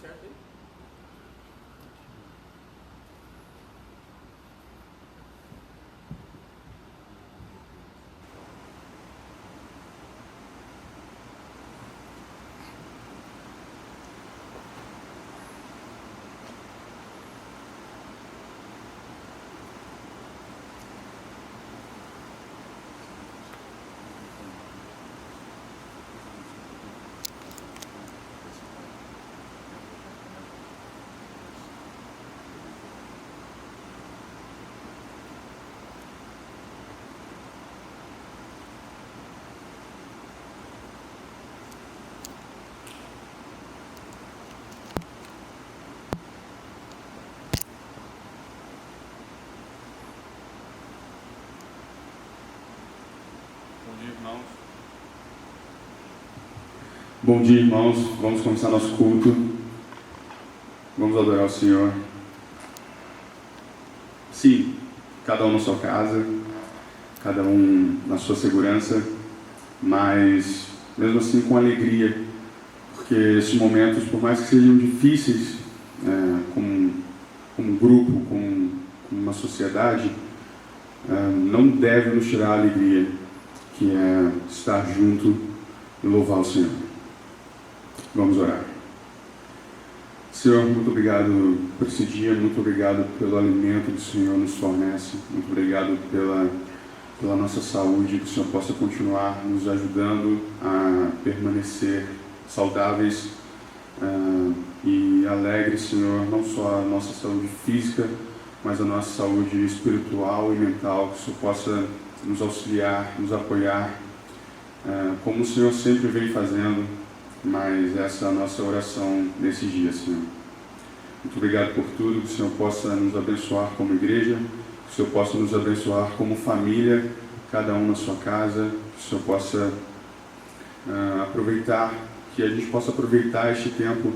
certo aí? Bom dia, irmãos. Vamos começar nosso culto. Vamos adorar o Senhor. Sim, cada um na sua casa, cada um na sua segurança, mas mesmo assim com alegria, porque esses momentos, por mais que sejam difíceis, como grupo, como uma sociedade, não deve nos tirar a alegria, que é estar junto e louvar o Senhor. Vamos orar. Senhor, muito obrigado por esse dia, muito obrigado pelo alimento que o Senhor nos fornece, muito obrigado pela nossa saúde, que o Senhor possa continuar nos ajudando a permanecer saudáveis e alegres, Senhor, não só a nossa saúde física, mas a nossa saúde espiritual e mental, que o Senhor possa nos auxiliar, nos apoiar, como o Senhor sempre vem fazendo, mas essa é a nossa oração nesse dia, Senhor. Muito obrigado por tudo, que o Senhor possa nos abençoar como igreja, que o Senhor possa nos abençoar como família, cada um na sua casa, que o Senhor possa aproveitar, que a gente possa aproveitar este tempo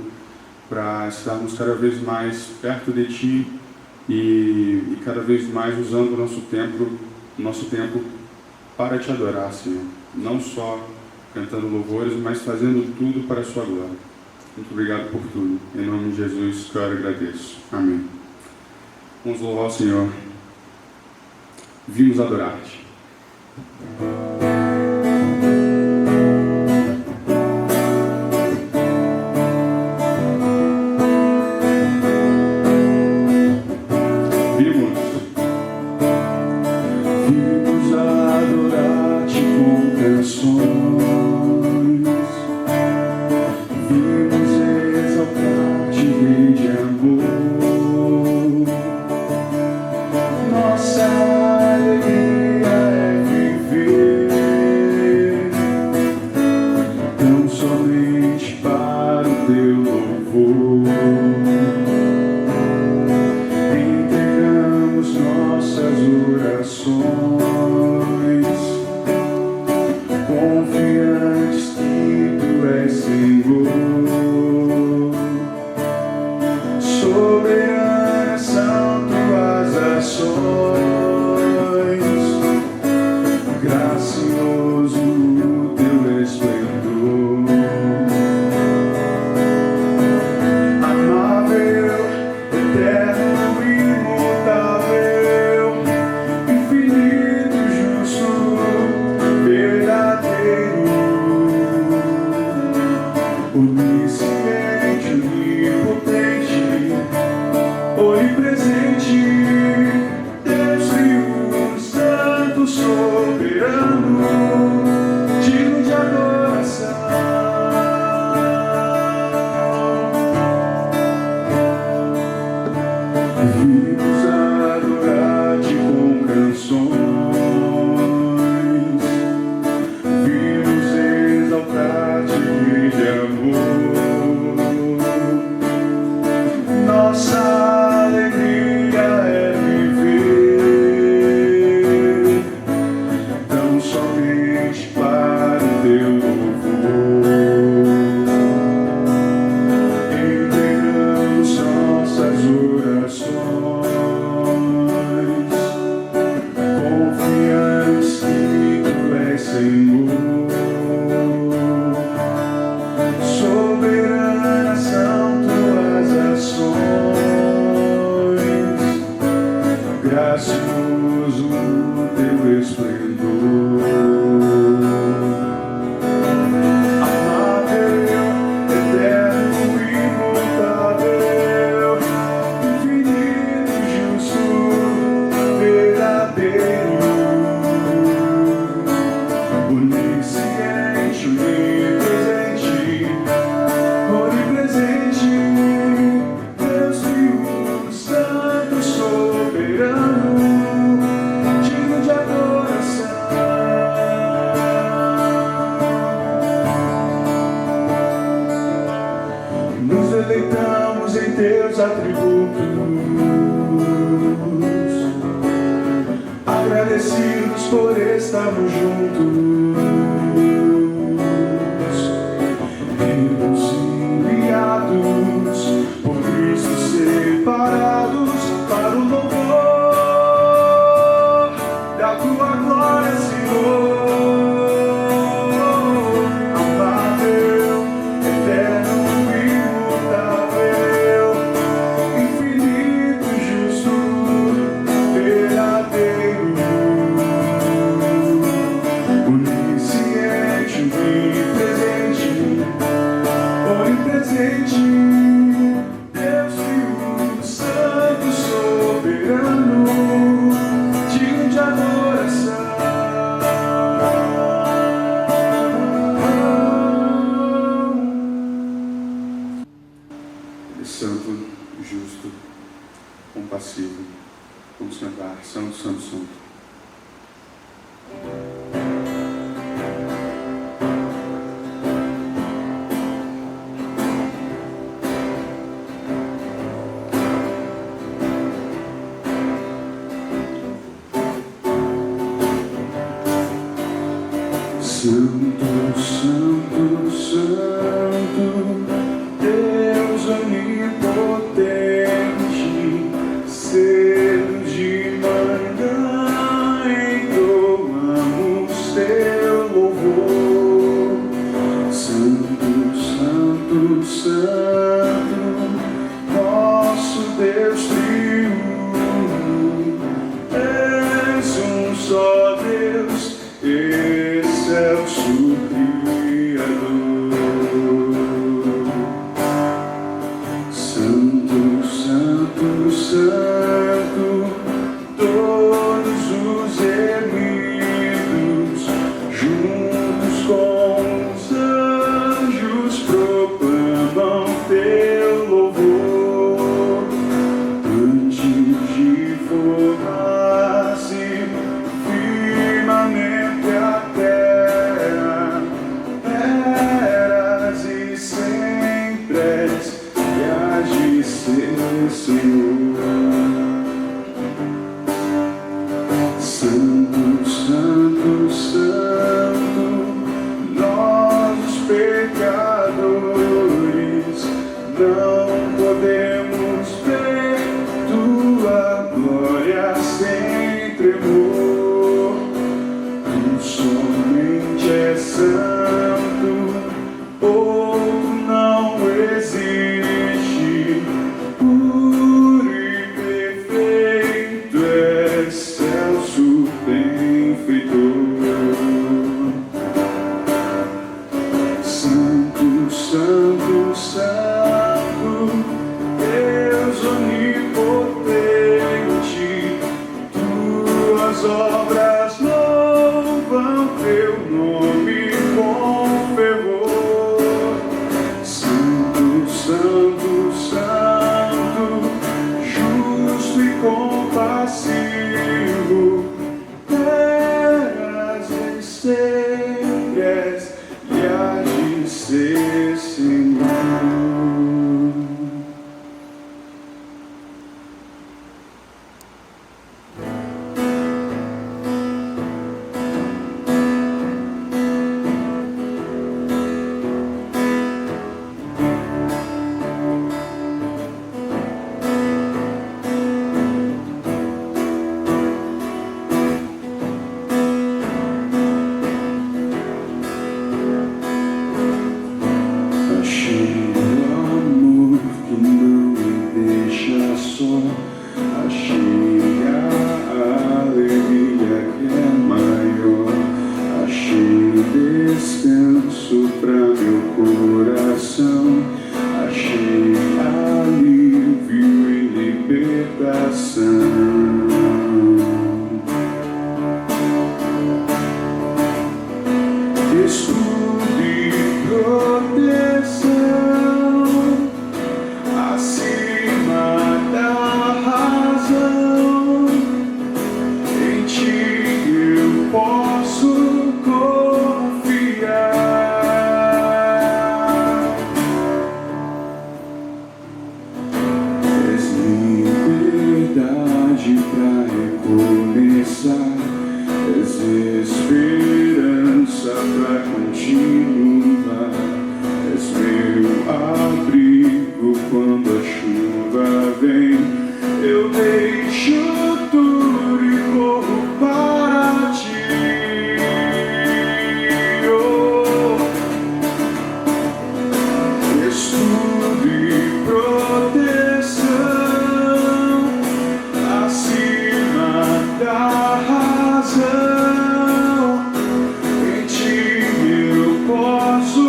para estarmos cada vez mais perto de Ti e cada vez mais usando o nosso tempo para Te adorar, Senhor. Não só cantando louvores, mas fazendo tudo para a Sua glória. Muito obrigado por tudo. Em nome de Jesus, que eu agradeço. Amém. Vamos louvar o Senhor. Vimos adorar-te. Vimos adorar-te com canções. Vimos exaltar-te de amor. atributos, agradecidos por estarmos juntos, vivos enviados por Cristo, separados para o louvor da tua glória, Senhor. Deus Filho Santo, soberano, digno de adoração. Ele é santo, justo, compassivo. Vamos cantar: Santo, Santo, Santo. Santo, Santo, Santo, Deus onipotente, cedo de manhã entoamos teu louvor. Santo, Santo, Santo, nosso Deus triuno, és um só Deus, excelso Criador. Santo, Santo, Santo, todos os remidos, juntos com os anjos, proclamam teu louvor. Antes de formar-se firmamente a terra, eras e sempre és, e hás de ser, Senhor. Santo, Santo, Santo, nós os pecadores não podemos ver tua glória sem tremor. Tu somente és santo, outro não existe. Puro e perfeito, excelso benfeitor. Santo, Santo, Santo, Deus onipotente, tuas obras louvam teu nome com fervor. Santo, Santo, Santo, justo e compassivo, eras e sempre és, e hás de ser, Senhor. força, és esperança pra continuar, és meu abrigo quando a chuva vem. Eu deixo tudo e corro para ti. Escudo e proteção acima da razão. Em ti eu posso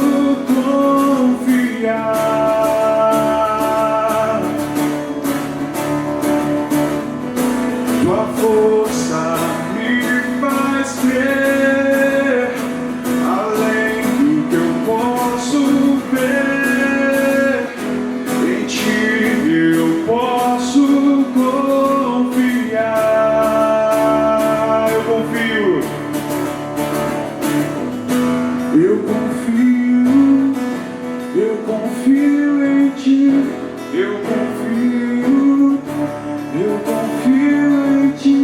confiar. Tua força me faz crer além do que eu posso ver. Em ti eu posso confiar. Eu confio. Eu confio. Eu confio em ti. Eu confio. Eu confio em ti.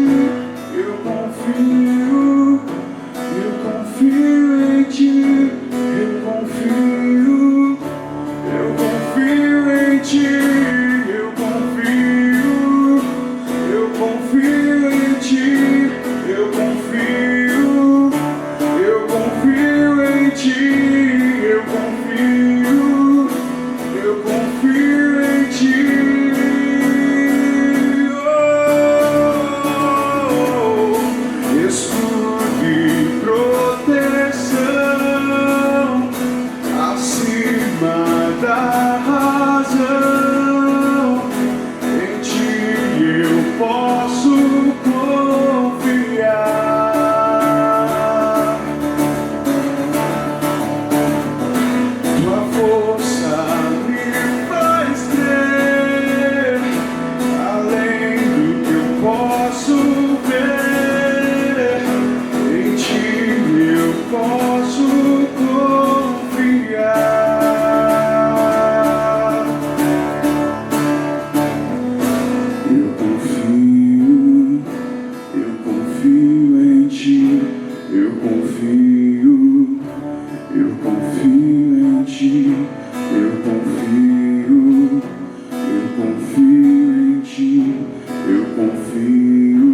Eu confio. Eu confio em ti. Eu confio. Eu confio em ti. Eu confio. Eu confio em ti. Eu confio. Eu confio em ti. Eu confio. Eu confio em ti. Escudo e proteção acima da razão. Em ti eu posso confiar. Tua força me faz crer além do que eu posso ver. Em ti eu posso confiar. Eu confio. Eu confio em ti. Eu confio. Eu confio em ti. Eu confio. Eu confio em ti. Eu confio.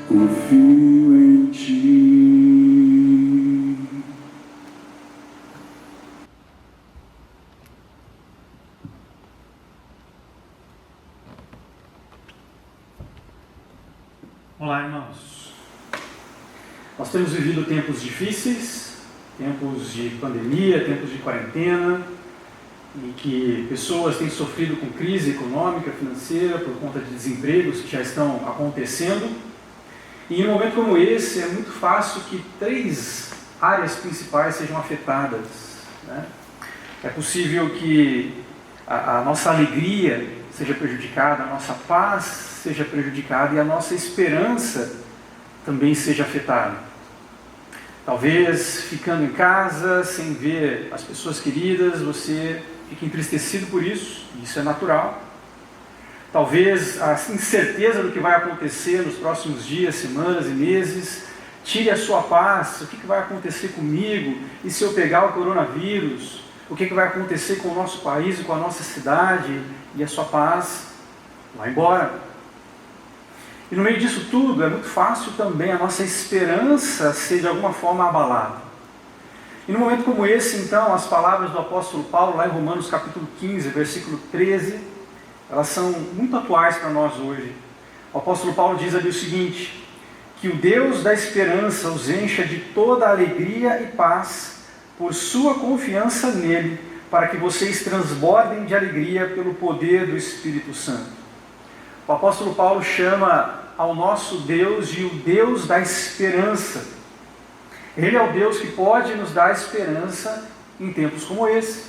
Confio em ti. Olá, irmãos. Nós temos vivido tempos difíceis, tempos de pandemia, tempos de quarentena, em que pessoas têm sofrido com crise econômica, financeira, por conta de desempregos que já estão acontecendo. E em um momento como esse, é muito fácil que 3 áreas principais sejam afetadas, né? É possível que a nossa alegria seja prejudicada, a nossa paz seja prejudicada e a nossa esperança também seja afetada. Talvez ficando em casa, sem ver as pessoas queridas, você fique entristecido por isso, e isso é natural. Talvez a incerteza do que vai acontecer nos próximos dias, semanas e meses tire a sua paz. O que vai acontecer comigo? E se eu pegar o coronavírus? O que vai acontecer com o nosso país e com a nossa cidade? E a sua paz vai embora. E no meio disso tudo, é muito fácil também a nossa esperança ser de alguma forma abalada. E num momento como esse, então, as palavras do apóstolo Paulo, lá em Romanos capítulo 15, versículo 13, elas são muito atuais para nós hoje. O apóstolo Paulo diz ali o seguinte: que o Deus da esperança os encha de toda alegria e paz por sua confiança nele, para que vocês transbordem de alegria pelo poder do Espírito Santo. O apóstolo Paulo chama ao nosso Deus de o Deus da esperança. Ele é o Deus que pode nos dar esperança em tempos como esse.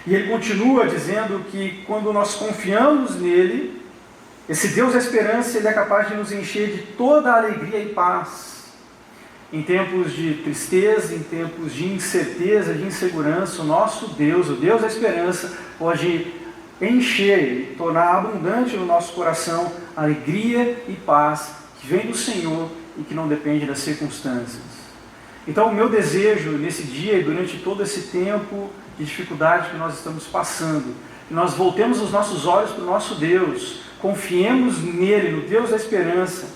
E ele continua dizendo que quando nós confiamos nele, esse Deus da esperança, ele é capaz de nos encher de toda a alegria e paz. Em tempos de tristeza, em tempos de incerteza, de insegurança, o nosso Deus, o Deus da esperança, pode encher e tornar abundante no nosso coração alegria e paz que vem do Senhor e que não depende das circunstâncias. Então, o meu desejo nesse dia e durante todo esse tempo de dificuldade que nós estamos passando, que nós voltemos os nossos olhos para o nosso Deus, confiemos nele, no Deus da esperança,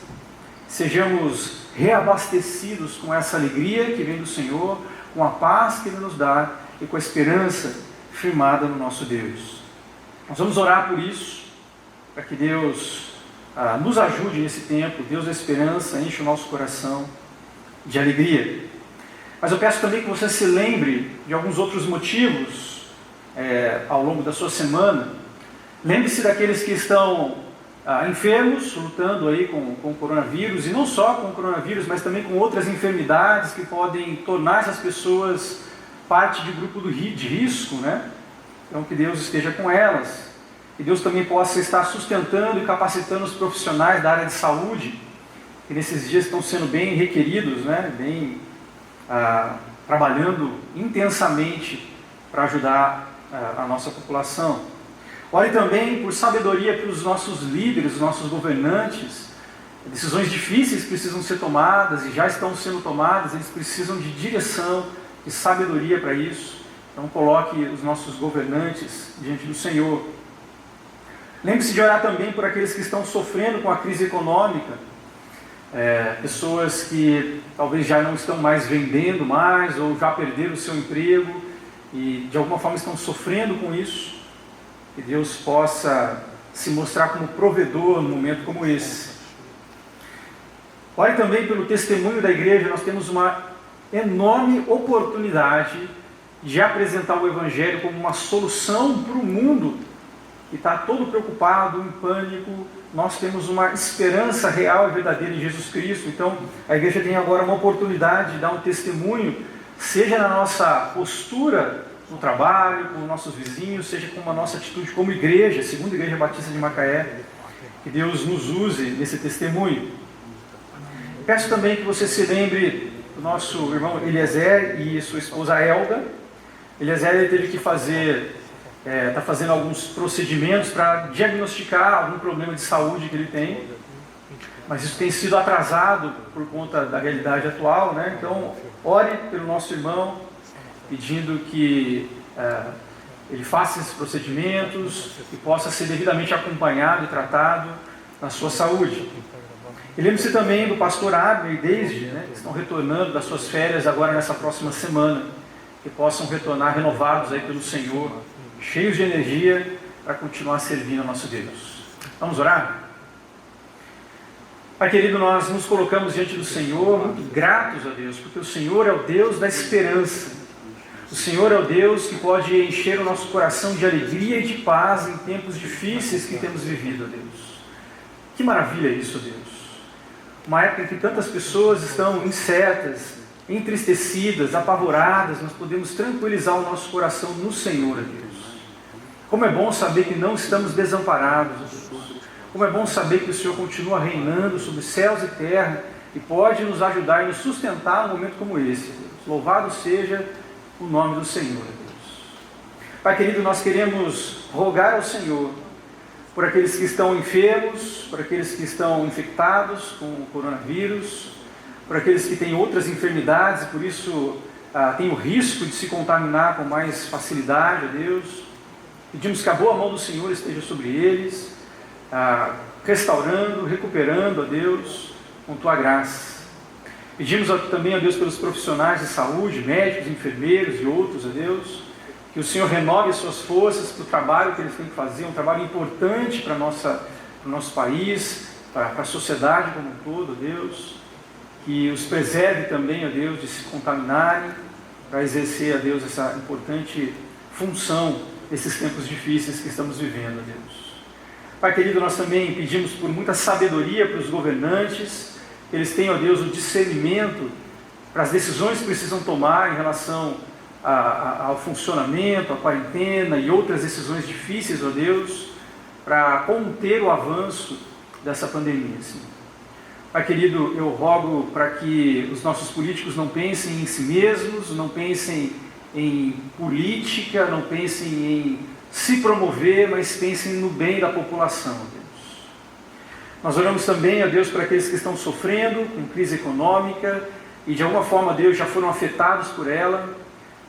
sejamos reabastecidos com essa alegria que vem do Senhor, com a paz que Ele nos dá e com a esperança firmada no nosso Deus. Nós vamos orar por isso, para que Deus nos ajude nesse tempo, Deus da esperança, enche o nosso coração de alegria. Mas eu peço também que você se lembre de alguns outros motivos ao longo da sua semana. Lembre-se daqueles que estão enfermos, lutando aí com o coronavírus, e não só com o coronavírus, mas também com outras enfermidades que podem tornar essas pessoas parte de grupo de risco, né? Então que Deus esteja com elas, que Deus também possa estar sustentando e capacitando os profissionais da área de saúde, que nesses dias estão sendo bem requeridos, né? Trabalhando intensamente para ajudar a nossa população. Ore também por sabedoria para os nossos líderes, os nossos governantes. Decisões difíceis precisam ser tomadas e já estão sendo tomadas, eles precisam de direção e sabedoria para isso. Então coloque os nossos governantes diante do Senhor. Lembre-se de orar também por aqueles que estão sofrendo com a crise econômica. Pessoas que talvez já não estão mais vendendo mais ou já perderam o seu emprego e de alguma forma estão sofrendo com isso. Que Deus possa se mostrar como provedor num momento como esse. Ore também pelo testemunho da igreja. Nós temos uma enorme oportunidade de apresentar o Evangelho como uma solução para o mundo que está todo preocupado, em pânico. Nós temos uma esperança real e verdadeira em Jesus Cristo. Então, a igreja tem agora uma oportunidade de dar um testemunho, seja na nossa postura no trabalho, com os nossos vizinhos, seja com a nossa atitude como igreja, segunda Igreja Batista de Macaé. Que Deus nos use nesse testemunho. Peço também que você se lembre do nosso irmão Eliezer e sua esposa Elda. Eliezer ele teve que está fazendo alguns procedimentos para diagnosticar algum problema de saúde que ele tem, mas isso tem sido atrasado por conta da realidade atual, né? Então, ore pelo nosso irmão, pedindo que ele faça esses procedimentos e possa ser devidamente acompanhado e tratado na sua saúde. E lembre-se também do pastor Abner e Deise, né, que estão retornando das suas férias agora nessa próxima semana, que possam retornar renovados aí pelo Senhor, cheios de energia para continuar servindo ao nosso Deus. Vamos orar? Pai querido, nós nos colocamos diante do Senhor muito gratos a Deus, porque o Senhor é o Deus da esperança. O Senhor é o Deus que pode encher o nosso coração de alegria e de paz em tempos difíceis que temos vivido, Deus. Que maravilha isso, Deus. Uma época em que tantas pessoas estão incertas, entristecidas, apavoradas, nós podemos tranquilizar o nosso coração no Senhor, Deus. Como é bom saber que não estamos desamparados, Deus. Como é bom saber que o Senhor continua reinando sobre céus e terra e pode nos ajudar e nos sustentar num momento como esse, Deus. Louvado seja o nome do Senhor, Deus. Pai querido, nós queremos rogar ao Senhor por aqueles que estão enfermos, por aqueles que estão infectados com o coronavírus, por aqueles que têm outras enfermidades e por isso têm o risco de se contaminar com mais facilidade, ó Deus. Pedimos que a boa mão do Senhor esteja sobre eles, restaurando, recuperando, ó Deus, com Tua graça. Pedimos também, ó Deus, pelos profissionais de saúde, médicos, enfermeiros e outros, ó Deus, que o Senhor renove as suas forças para o trabalho que eles têm que fazer, um trabalho importante para o nosso país, para a sociedade como um todo, ó Deus. Que os preserve também, ó Deus, de se contaminarem, para exercer, ó Deus, essa importante função nesses tempos difíceis que estamos vivendo, ó Deus. Pai querido, nós também pedimos por muita sabedoria para os governantes, que eles tenham, ó Deus, o discernimento para as decisões que precisam tomar em relação ao funcionamento, à quarentena e outras decisões difíceis, ó Deus, para conter o avanço dessa pandemia, Senhor. Pai querido, eu rogo para que os nossos políticos não pensem em si mesmos, não pensem em política, não pensem em se promover, mas pensem no bem da população, Deus. Nós oramos também, ó Deus, para aqueles que estão sofrendo com crise econômica e de alguma forma, Deus, já foram afetados por ela.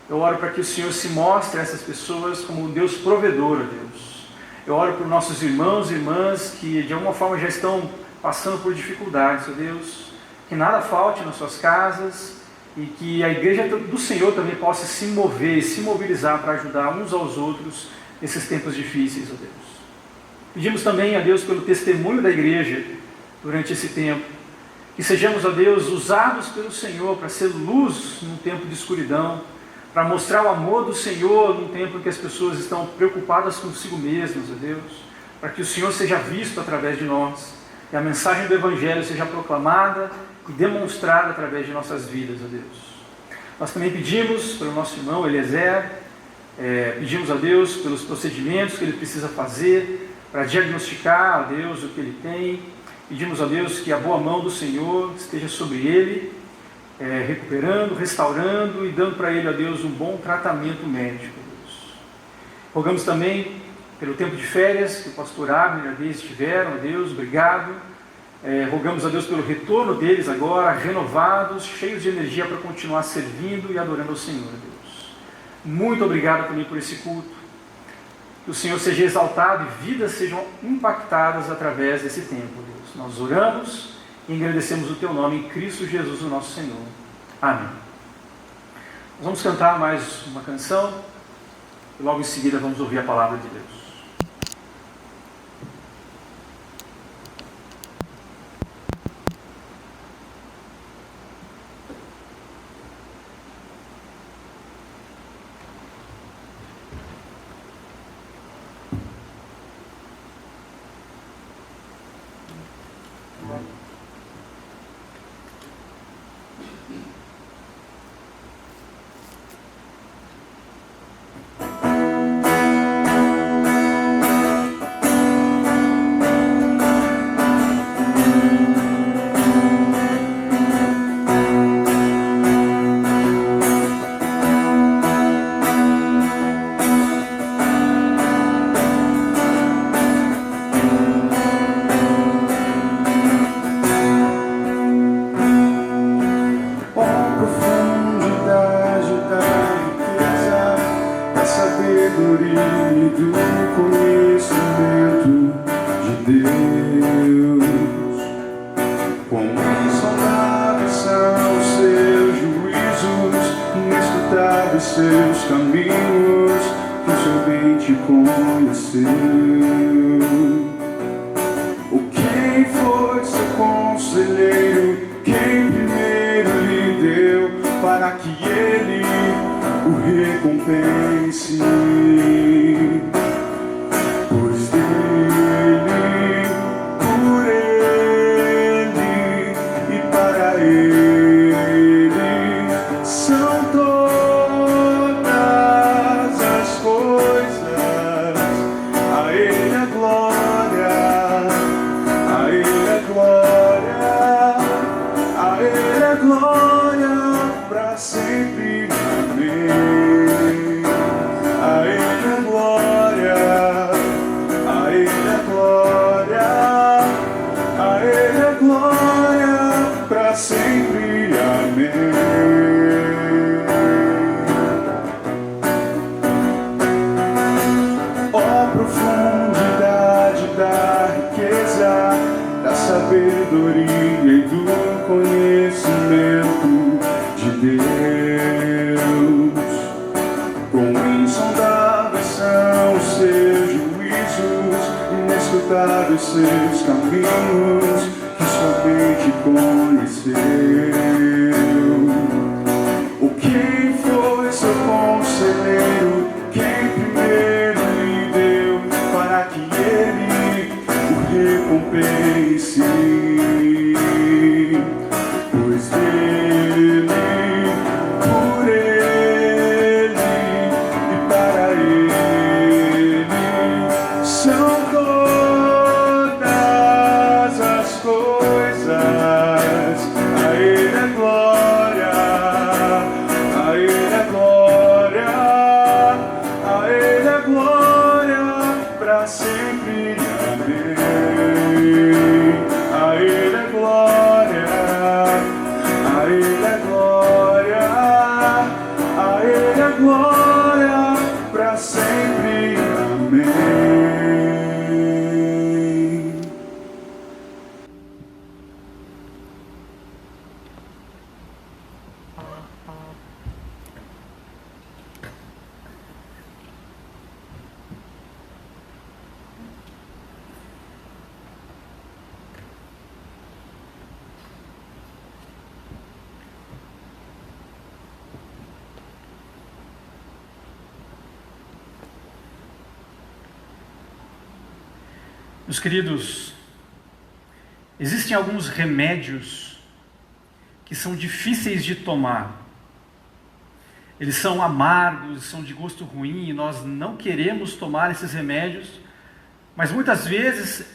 Eu oro para que o Senhor se mostre a essas pessoas como um Deus provedor, ó Deus. Eu oro para os nossos irmãos e irmãs que de alguma forma já estão passando por dificuldades, ó Deus. Que nada falte nas suas casas e que a igreja do Senhor também possa se mover, se mobilizar para ajudar uns aos outros nesses tempos difíceis, ó Deus. Pedimos também a Deus pelo testemunho da igreja durante esse tempo. Que sejamos, ó Deus, usados pelo Senhor para ser luz num tempo de escuridão, para mostrar o amor do Senhor num tempo em que as pessoas estão preocupadas consigo mesmas, ó Deus, para que o Senhor seja visto através de nós, e a mensagem do Evangelho seja proclamada e demonstrada através de nossas vidas, ó Deus. Nós também pedimos pelo nosso irmão Eliezer, pedimos a Deus pelos procedimentos que ele precisa fazer para diagnosticar, ó Deus, o que ele tem. Pedimos a Deus que a boa mão do Senhor esteja sobre ele, recuperando, restaurando e dando para ele, ó Deus, um bom tratamento médico, Deus. Rogamos também pelo tempo de férias que o pastor Abner e a Deise tiveram, ó Deus, obrigado. Rogamos a Deus pelo retorno deles agora, renovados, cheios de energia para continuar servindo e adorando ao Senhor, ó Deus. Muito obrigado também por esse culto. Que o Senhor seja exaltado e vidas sejam impactadas através desse tempo, Deus. Nós oramos e agradecemos o Teu nome em Cristo Jesus, o nosso Senhor. Amém. Nós vamos cantar mais uma canção e logo em seguida vamos ouvir a palavra de Deus. Seus caminhos, que o Senhor bem te conheceu. O quem foi seu conselheiro, quem primeiro lhe deu, para que ele o recompense. Pois dele, por ele e para ele são todas as coisas. A ele a glória, a ele a glória, a ele a glória para sempre. Amém. A ele a glória, a ele a glória, a ele a glória para sempre. Amém. Ó profundidade da riqueza, da sabedoria e do conhecimento de Deus. Quão insondáveis são os seus juízos, inescrutáveis seus caminhos, que somente conheceu. O quem foi seu conselheiro, quem primeiro lhe deu, para que ele o recompense. Pois dele, por ele e para ele são todas as coisas. A ele é glória, a ele é glória, a ele é glória para sempre. Amém. Meus queridos, existem alguns remédios que são difíceis de tomar. Eles são amargos, são de gosto ruim, e nós não queremos tomar esses remédios, mas muitas vezes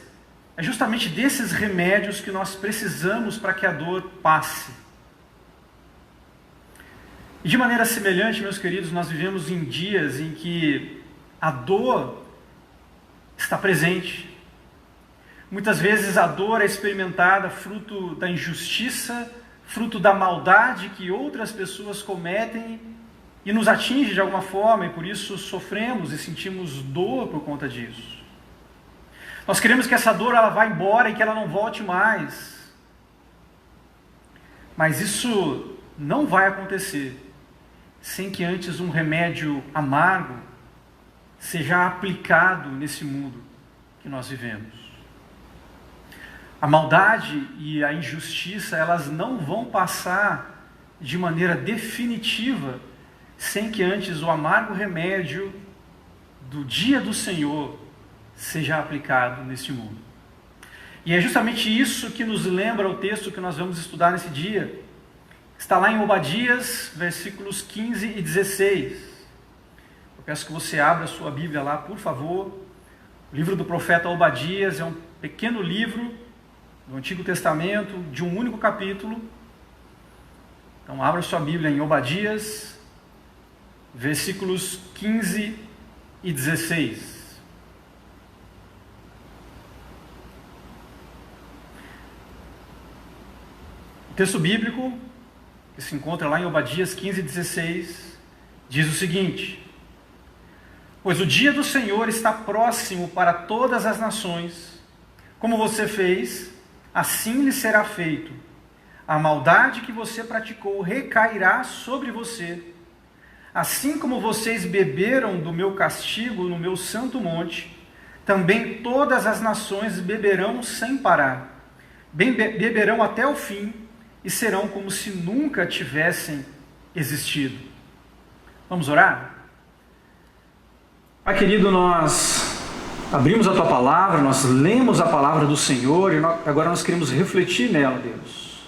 é justamente desses remédios que nós precisamos para que a dor passe. E de maneira semelhante, meus queridos, nós vivemos em dias em que a dor está presente. Muitas vezes a dor é experimentada fruto da injustiça, fruto da maldade que outras pessoas cometem e nos atinge de alguma forma, e por isso sofremos e sentimos dor por conta disso. Nós queremos que essa dor ela vá embora e que ela não volte mais. Mas isso não vai acontecer sem que antes um remédio amargo seja aplicado nesse mundo que nós vivemos. A maldade e a injustiça, elas não vão passar de maneira definitiva sem que antes o amargo remédio do dia do Senhor seja aplicado neste mundo. E é justamente isso que nos lembra o texto que nós vamos estudar nesse dia. Está lá em Obadias, versículos 15 e 16. Eu peço que você abra a sua Bíblia lá, por favor. O livro do profeta Obadias é um pequeno livro do Antigo Testamento, de um único capítulo. Então abra sua Bíblia em Obadias, versículos 15 e 16. O texto bíblico, que se encontra lá em Obadias 15 e 16, diz o seguinte: pois o dia do Senhor está próximo para todas as nações. Como você fez, assim lhe será feito. A maldade que você praticou recairá sobre você. Assim como vocês beberam do meu castigo no meu santo monte, também todas as nações beberão sem parar. Beberão até o fim e serão como se nunca tivessem existido. Vamos orar? Pai querido, nós abrimos a Tua Palavra, nós lemos a Palavra do Senhor e agora nós queremos refletir nela, Deus.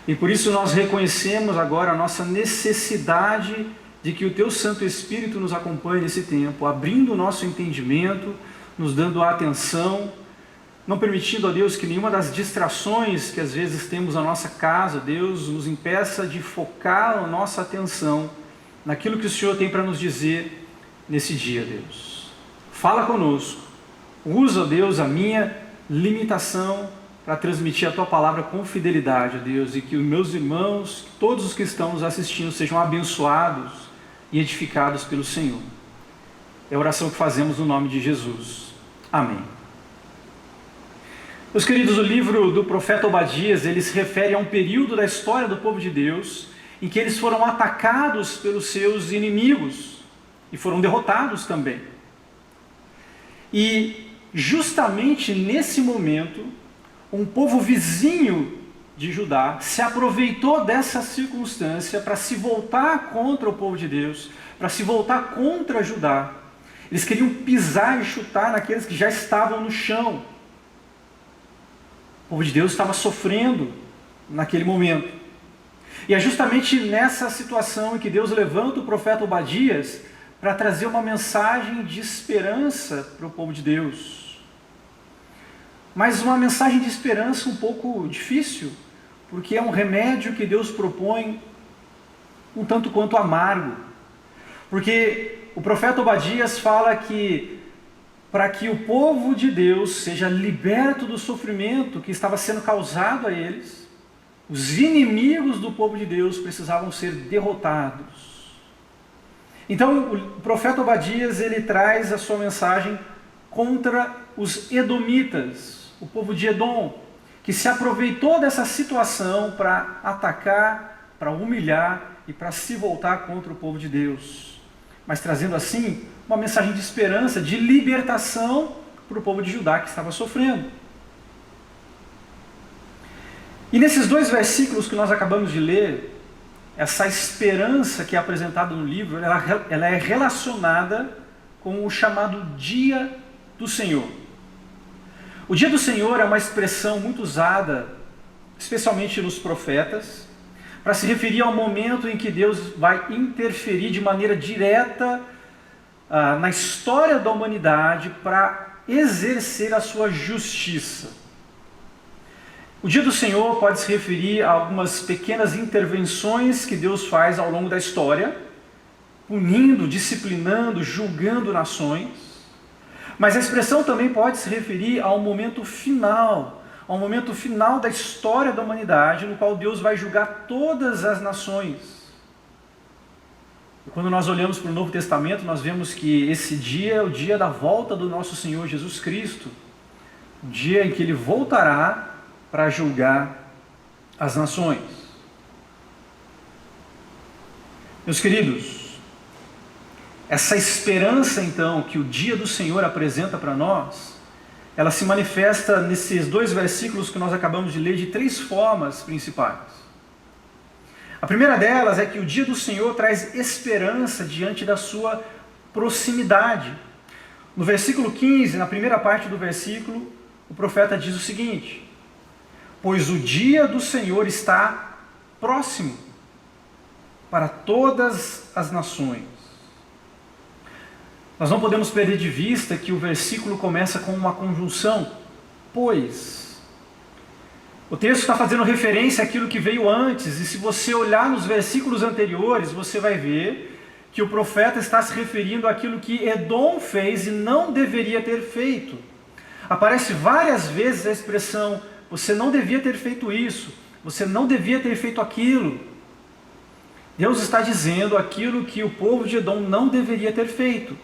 E por isso nós reconhecemos agora a nossa necessidade de que o Teu Santo Espírito nos acompanhe nesse tempo, abrindo o nosso entendimento, nos dando a atenção, não permitindo, ó Deus, que nenhuma das distrações que às vezes temos na nossa casa, Deus, nos impeça de focar a nossa atenção naquilo que o Senhor tem para nos dizer nesse dia, Deus. Fala conosco, usa, Deus, a minha limitação para transmitir a Tua Palavra com fidelidade, Deus, e que os meus irmãos, todos os que estão nos assistindo, sejam abençoados e edificados pelo Senhor. É a oração que fazemos no nome de Jesus. Amém. Meus queridos, o livro do profeta Obadias, ele se refere a um período da história do povo de Deus, em que eles foram atacados pelos seus inimigos, e foram derrotados também. E justamente nesse momento, um povo vizinho de Judá se aproveitou dessa circunstância para se voltar contra o povo de Deus, para se voltar contra Judá. Eles queriam pisar e chutar naqueles que já estavam no chão. O povo de Deus estava sofrendo naquele momento. E é justamente nessa situação em que Deus levanta o profeta Obadias para trazer uma mensagem de esperança para o povo de Deus. Mas uma mensagem de esperança um pouco difícil, porque é um remédio que Deus propõe um tanto quanto amargo. Porque o profeta Obadias fala que para que o povo de Deus seja liberto do sofrimento que estava sendo causado a eles, os inimigos do povo de Deus precisavam ser derrotados. Então o profeta Obadias, ele traz a sua mensagem contra os edomitas, o povo de Edom, que se aproveitou dessa situação para atacar, para humilhar e para se voltar contra o povo de Deus, mas trazendo assim uma mensagem de esperança, de libertação para o povo de Judá que estava sofrendo. E nesses dois versículos que nós acabamos de ler, essa esperança que é apresentada no livro, ela é relacionada com o chamado Dia do Senhor. O dia do Senhor é uma expressão muito usada, especialmente nos profetas, para se referir ao momento em que Deus vai interferir de maneira direta na história da humanidade para exercer a sua justiça. O dia do Senhor pode se referir a algumas pequenas intervenções que Deus faz ao longo da história, punindo, disciplinando, julgando nações. Mas a expressão também pode se referir ao momento final da história da humanidade, no qual Deus vai julgar todas as nações. E quando nós olhamos para o Novo Testamento, nós vemos que esse dia é o dia da volta do nosso Senhor Jesus Cristo, o dia em que Ele voltará para julgar as nações. Meus queridos, essa esperança então que o dia do Senhor apresenta para nós, ela se manifesta nesses 2 versículos que nós acabamos de ler de 3 formas principais. A primeira delas é que o dia do Senhor traz esperança diante da sua proximidade. No versículo 15, na primeira parte do versículo, o profeta diz o seguinte: pois o dia do Senhor está próximo para todas as nações. Nós não podemos perder de vista que o versículo começa com uma conjunção, pois. O texto está fazendo referência àquilo que veio antes, e se você olhar nos versículos anteriores, você vai ver que o profeta está se referindo àquilo que Edom fez e não deveria ter feito. Aparece várias vezes a expressão: você não devia ter feito isso, você não devia ter feito aquilo. Deus está dizendo aquilo que o povo de Edom não deveria ter feito.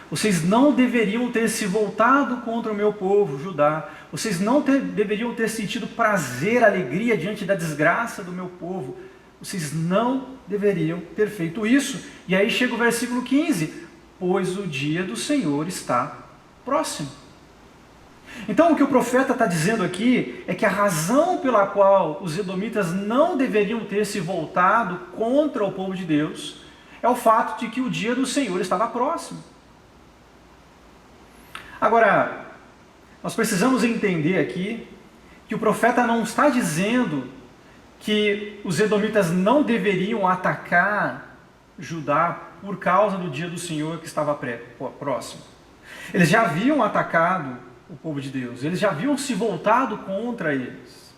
Vocês não deveriam ter se voltado contra o meu povo, Judá. Vocês não deveriam ter sentido prazer, alegria diante da desgraça do meu povo. Vocês não deveriam ter feito isso. E aí chega o versículo 15: pois o dia do Senhor está próximo. Então o que o profeta está dizendo aqui é que a razão pela qual os edomitas não deveriam ter se voltado contra o povo de Deus é o fato de que o dia do Senhor estava próximo. Agora, nós precisamos entender aqui que o profeta não está dizendo que os edomitas não deveriam atacar Judá por causa do dia do Senhor que estava próximo. Eles já haviam atacado o povo de Deus, eles já haviam se voltado contra eles.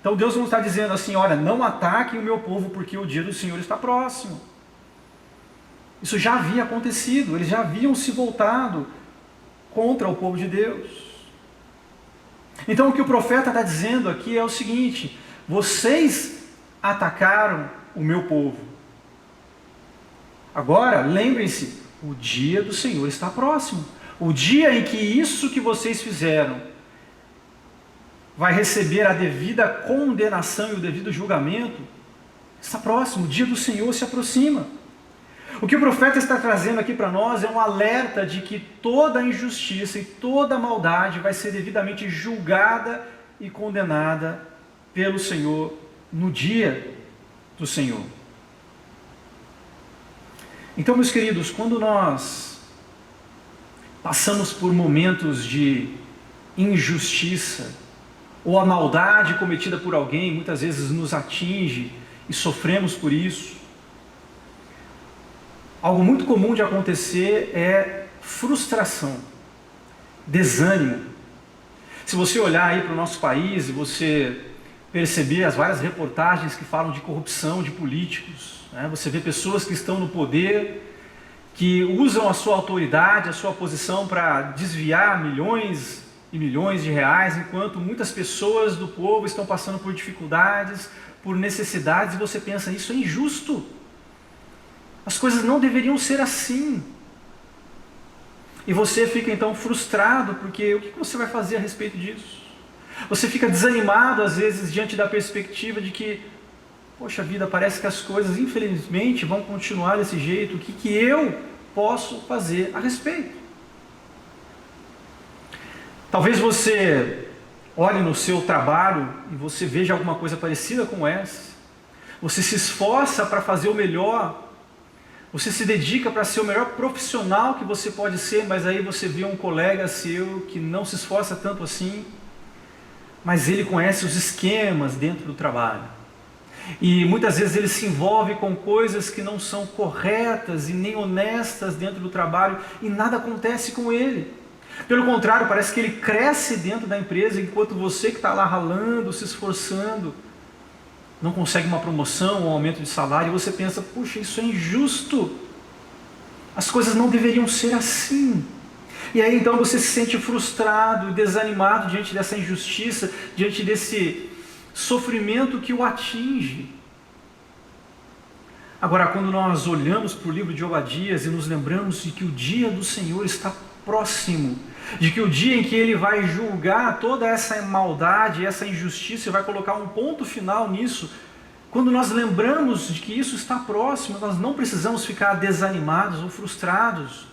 Então Deus não está dizendo assim: olha, não ataquem o meu povo porque o dia do Senhor está próximo. Isso já havia acontecido, eles já haviam se voltado contra o povo de Deus. Então o que o profeta está dizendo aqui é o seguinte: vocês atacaram o meu povo. Agora, lembrem-se, o dia do Senhor está próximo. O dia em que isso que vocês fizeram vai receber a devida condenação e o devido julgamento está próximo. O dia do Senhor se aproxima. O que o profeta está trazendo aqui para nós é um alerta de que toda injustiça e toda maldade vai ser devidamente julgada e condenada pelo Senhor no dia do Senhor. Então, meus queridos, quando nós passamos por momentos de injustiça, ou a maldade cometida por alguém muitas vezes nos atinge e sofremos por isso, algo muito comum de acontecer é frustração, desânimo. Se você olhar aí para o nosso país e você perceber as várias reportagens que falam de corrupção de políticos, né? Você vê pessoas que estão no poder, que usam a sua autoridade, a sua posição para desviar milhões e milhões de reais, enquanto muitas pessoas do povo estão passando por dificuldades, por necessidades, e você pensa: isso é injusto. As coisas não deveriam ser assim. E você fica então frustrado, porque o que você vai fazer a respeito disso? Você fica desanimado às vezes diante da perspectiva de que, poxa vida, parece que as coisas infelizmente vão continuar desse jeito. O que eu posso fazer a respeito? Talvez você olhe no seu trabalho e você veja alguma coisa parecida com essa. Você se esforça para fazer o melhor, Você se dedica para ser o melhor profissional que você pode ser, mas aí você vê um colega seu que não se esforça tanto assim, mas ele conhece os esquemas dentro do trabalho. E muitas vezes ele se envolve com coisas que não são corretas e nem honestas dentro do trabalho e nada acontece com ele. Pelo contrário, parece que ele cresce dentro da empresa, enquanto você que está lá ralando, se esforçando, não consegue uma promoção, um aumento de salário, e você pensa, puxa, isso é injusto. As coisas não deveriam ser assim. E aí então você se sente frustrado e desanimado diante dessa injustiça, diante desse sofrimento que o atinge. Agora, quando nós olhamos para o livro de Obadias e nos lembramos de que o dia do Senhor está próximo, de que o dia em que Ele vai julgar toda essa maldade, essa injustiça, e vai colocar um ponto final nisso, quando nós lembramos de que isso está próximo, nós não precisamos ficar desanimados ou frustrados,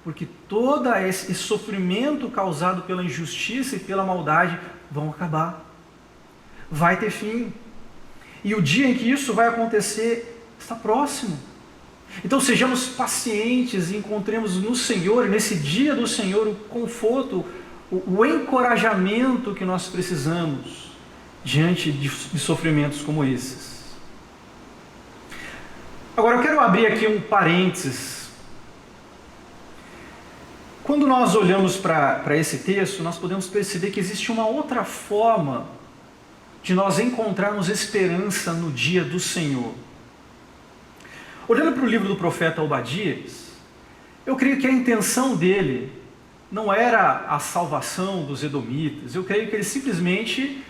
porque todo esse sofrimento causado pela injustiça e pela maldade vão acabar, vai ter fim, e o dia em que isso vai acontecer está próximo. Então sejamos pacientes e encontremos no Senhor, nesse dia do Senhor, o conforto, o encorajamento que nós precisamos diante de sofrimentos como esses. Agora eu quero abrir aqui um parênteses. Quando nós olhamos para esse texto, nós podemos perceber que existe uma outra forma de nós encontrarmos esperança no dia do Senhor. Olhando para o livro do profeta Obadias, eu creio que a intenção dele não era a salvação dos edomitas. Eu creio que ele simplesmente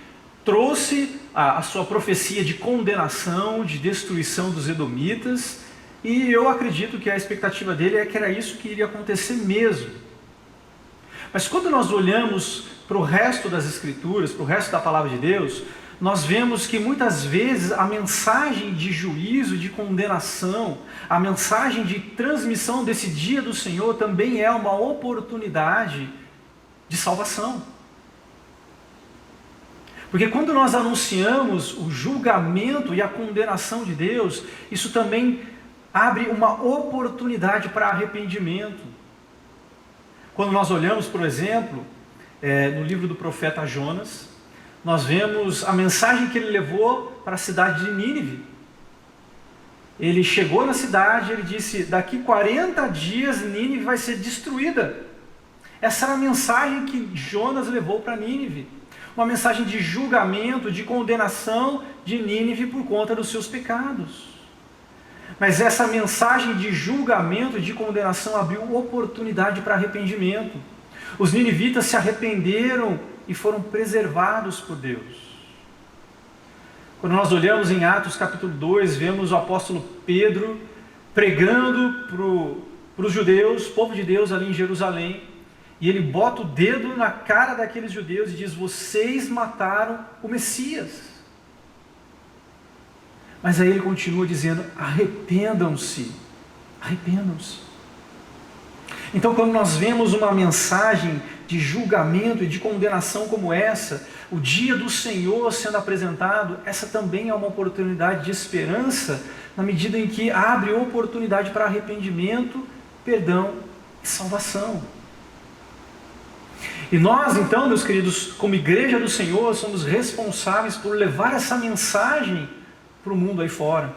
trouxe a sua profecia de condenação, de destruição dos edomitas, e eu acredito que a expectativa dele é que era isso que iria acontecer mesmo. Mas quando nós olhamos para o resto das Escrituras, para o resto da Palavra de Deus, nós vemos que muitas vezes a mensagem de juízo, de condenação, a mensagem de transmissão desse dia do Senhor também é uma oportunidade de salvação. Porque quando nós anunciamos o julgamento e a condenação de Deus, isso também abre uma oportunidade para arrependimento. Quando nós olhamos, por exemplo, no livro do profeta Jonas, nós vemos a mensagem que ele levou para a cidade de Nínive. Ele chegou na cidade, ele disse, daqui 40 dias Nínive vai ser destruída. Essa era a mensagem que Jonas levou para Nínive. Uma mensagem de julgamento, de condenação de Nínive por conta dos seus pecados. Mas essa mensagem de julgamento, de condenação, abriu oportunidade para arrependimento. Os ninivitas se arrependeram e foram preservados por Deus. Quando nós olhamos em Atos capítulo 2, vemos o apóstolo Pedro pregando para os judeus, povo de Deus ali em Jerusalém, e ele bota o dedo na cara daqueles judeus e diz, vocês mataram o Messias. Mas aí ele continua dizendo, arrependam-se, arrependam-se. Então quando nós vemos uma mensagem de julgamento e de condenação como essa, o dia do Senhor sendo apresentado, essa também é uma oportunidade de esperança, na medida em que abre oportunidade para arrependimento, perdão e salvação. E nós então, meus queridos, como igreja do Senhor, somos responsáveis por levar essa mensagem para o mundo aí fora.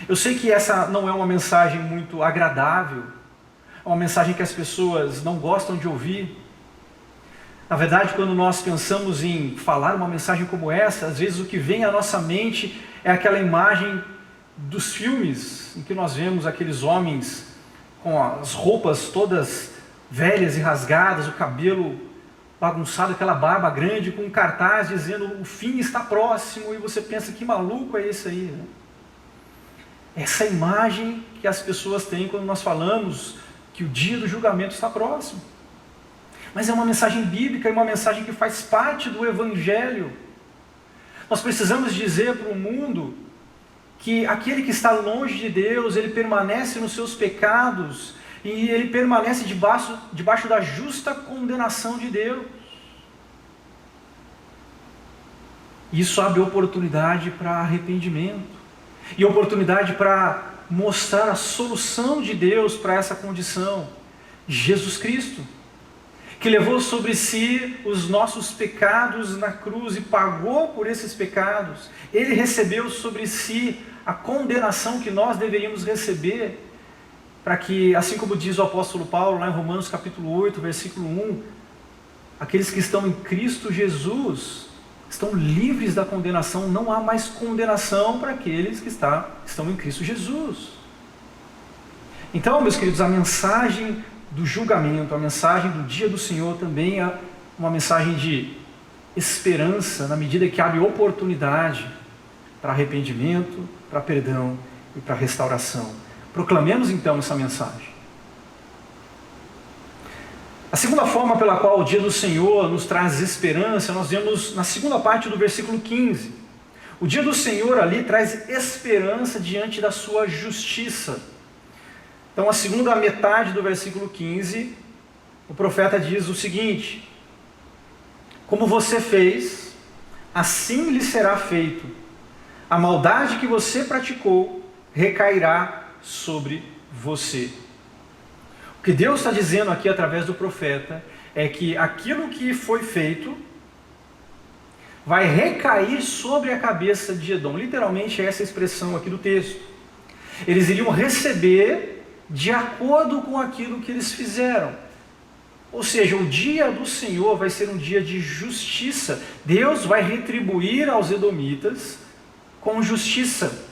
Eu sei que essa não é uma mensagem muito agradável, é uma mensagem que as pessoas não gostam de ouvir. Na verdade, quando nós pensamos em falar uma mensagem como essa, às vezes o que vem à nossa mente é aquela imagem dos filmes em que nós vemos aqueles homens com as roupas todas velhas e rasgadas, o cabelo bagunçado, aquela barba grande, com um cartaz dizendo o fim está próximo, e você pensa, que maluco é esse aí? Essa imagem que as pessoas têm quando nós falamos que o dia do julgamento está próximo. Mas é uma mensagem bíblica, é uma mensagem que faz parte do Evangelho. Nós precisamos dizer para o mundo que aquele que está longe de Deus, ele permanece nos seus pecados, e ele permanece debaixo da justa condenação de Deus. Isso abre oportunidade para arrependimento, e oportunidade para mostrar a solução de Deus para essa condição. Jesus Cristo, que levou sobre si os nossos pecados na cruz e pagou por esses pecados. Ele recebeu sobre si a condenação que nós deveríamos receber, para que, assim como diz o apóstolo Paulo lá em Romanos capítulo 8, versículo 1, aqueles que estão em Cristo Jesus estão livres da condenação. Não há mais condenação para aqueles que estão em Cristo Jesus. Então, meus queridos, a mensagem do julgamento, a mensagem do dia do Senhor também é uma mensagem de esperança, na medida que abre oportunidade para arrependimento, para perdão e para restauração. Proclamemos então essa mensagem. A segunda forma pela qual o dia do Senhor nos traz esperança, nós vemos na segunda parte do versículo 15. O dia do Senhor ali traz esperança diante da sua justiça. Então, a segunda metade do versículo 15, o profeta diz o seguinte: como você fez, assim lhe será feito. A maldade que você praticou recairá sobre você. O que Deus está dizendo aqui através do profeta é que aquilo que foi feito vai recair sobre a cabeça de Edom. Literalmente é essa expressão aqui do texto. Eles iriam receber de acordo com aquilo que eles fizeram. Ou seja, o dia do Senhor vai ser um dia de justiça. Deus vai retribuir aos edomitas com justiça.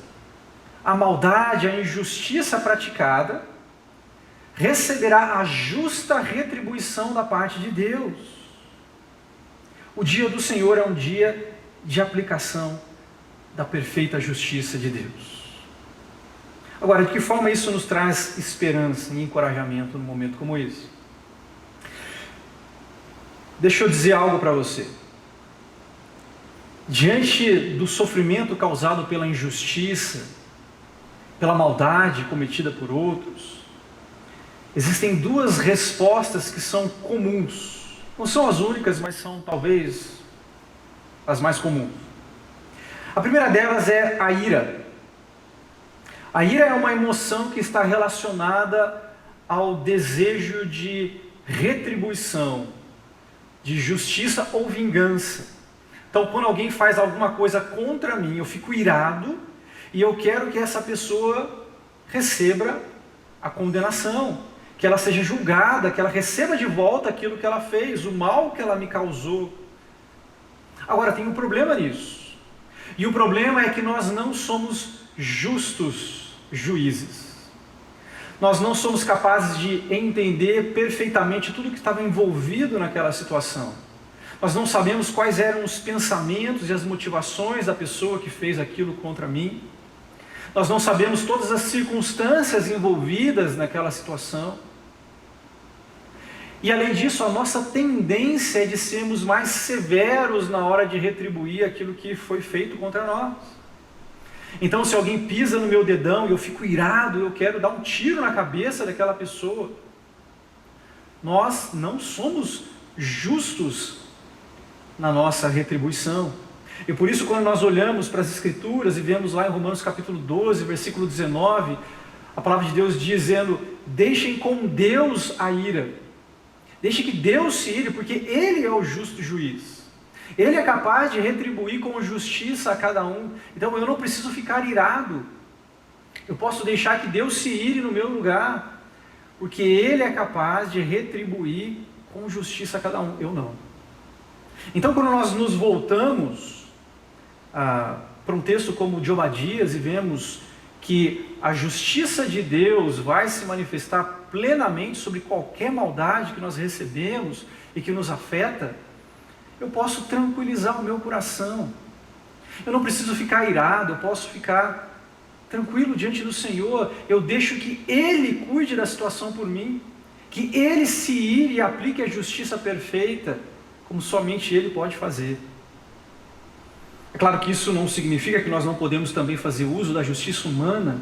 A maldade, a injustiça praticada receberá a justa retribuição da parte de Deus. O dia do Senhor é um dia de aplicação da perfeita justiça de Deus. Agora, de que forma isso nos traz esperança e encorajamento num momento como esse? Deixa eu dizer algo para você. Diante do sofrimento causado pela injustiça, pela maldade cometida por outros, existem duas respostas que são comuns. Não são as únicas, mas são talvez as mais comuns. A primeira delas é a ira. A ira é uma emoção que está relacionada ao desejo de retribuição, de justiça ou vingança. Então, quando alguém faz alguma coisa contra mim, eu fico irado e eu quero que essa pessoa receba a condenação, que ela seja julgada, que ela receba de volta aquilo que ela fez, o mal que ela me causou. Agora, tem um problema nisso. E o problema é que nós não somos justos juízes. Nós não somos capazes de entender perfeitamente tudo que estava envolvido naquela situação. Nós não sabemos quais eram os pensamentos e as motivações da pessoa que fez aquilo contra mim. Nós não sabemos todas as circunstâncias envolvidas naquela situação. E além disso, a nossa tendência é de sermos mais severos na hora de retribuir aquilo que foi feito contra nós. Então, se alguém pisa no meu dedão e eu fico irado, eu quero dar um tiro na cabeça daquela pessoa. Nós não somos justos na nossa retribuição. E por isso, quando nós olhamos para as Escrituras e vemos lá em Romanos capítulo 12, versículo 19, a palavra de Deus dizendo: deixem com Deus a ira. Deixe que Deus se ire, porque Ele é o justo juiz. Ele é capaz de retribuir com justiça a cada um. Então eu não preciso ficar irado. Eu posso deixar que Deus se ire no meu lugar, porque Ele é capaz de retribuir com justiça a cada um. Eu não. Então, quando nós nos voltamos para um texto como o de Obadias e vemos que a justiça de Deus vai se manifestar plenamente sobre qualquer maldade que nós recebemos e que nos afeta, eu posso tranquilizar o meu coração. Eu não preciso ficar irado, eu posso ficar tranquilo diante do Senhor. Eu deixo que Ele cuide da situação por mim, que Ele se ire e aplique a justiça perfeita, como somente Ele pode fazer. É claro que isso não significa que nós não podemos também fazer uso da justiça humana,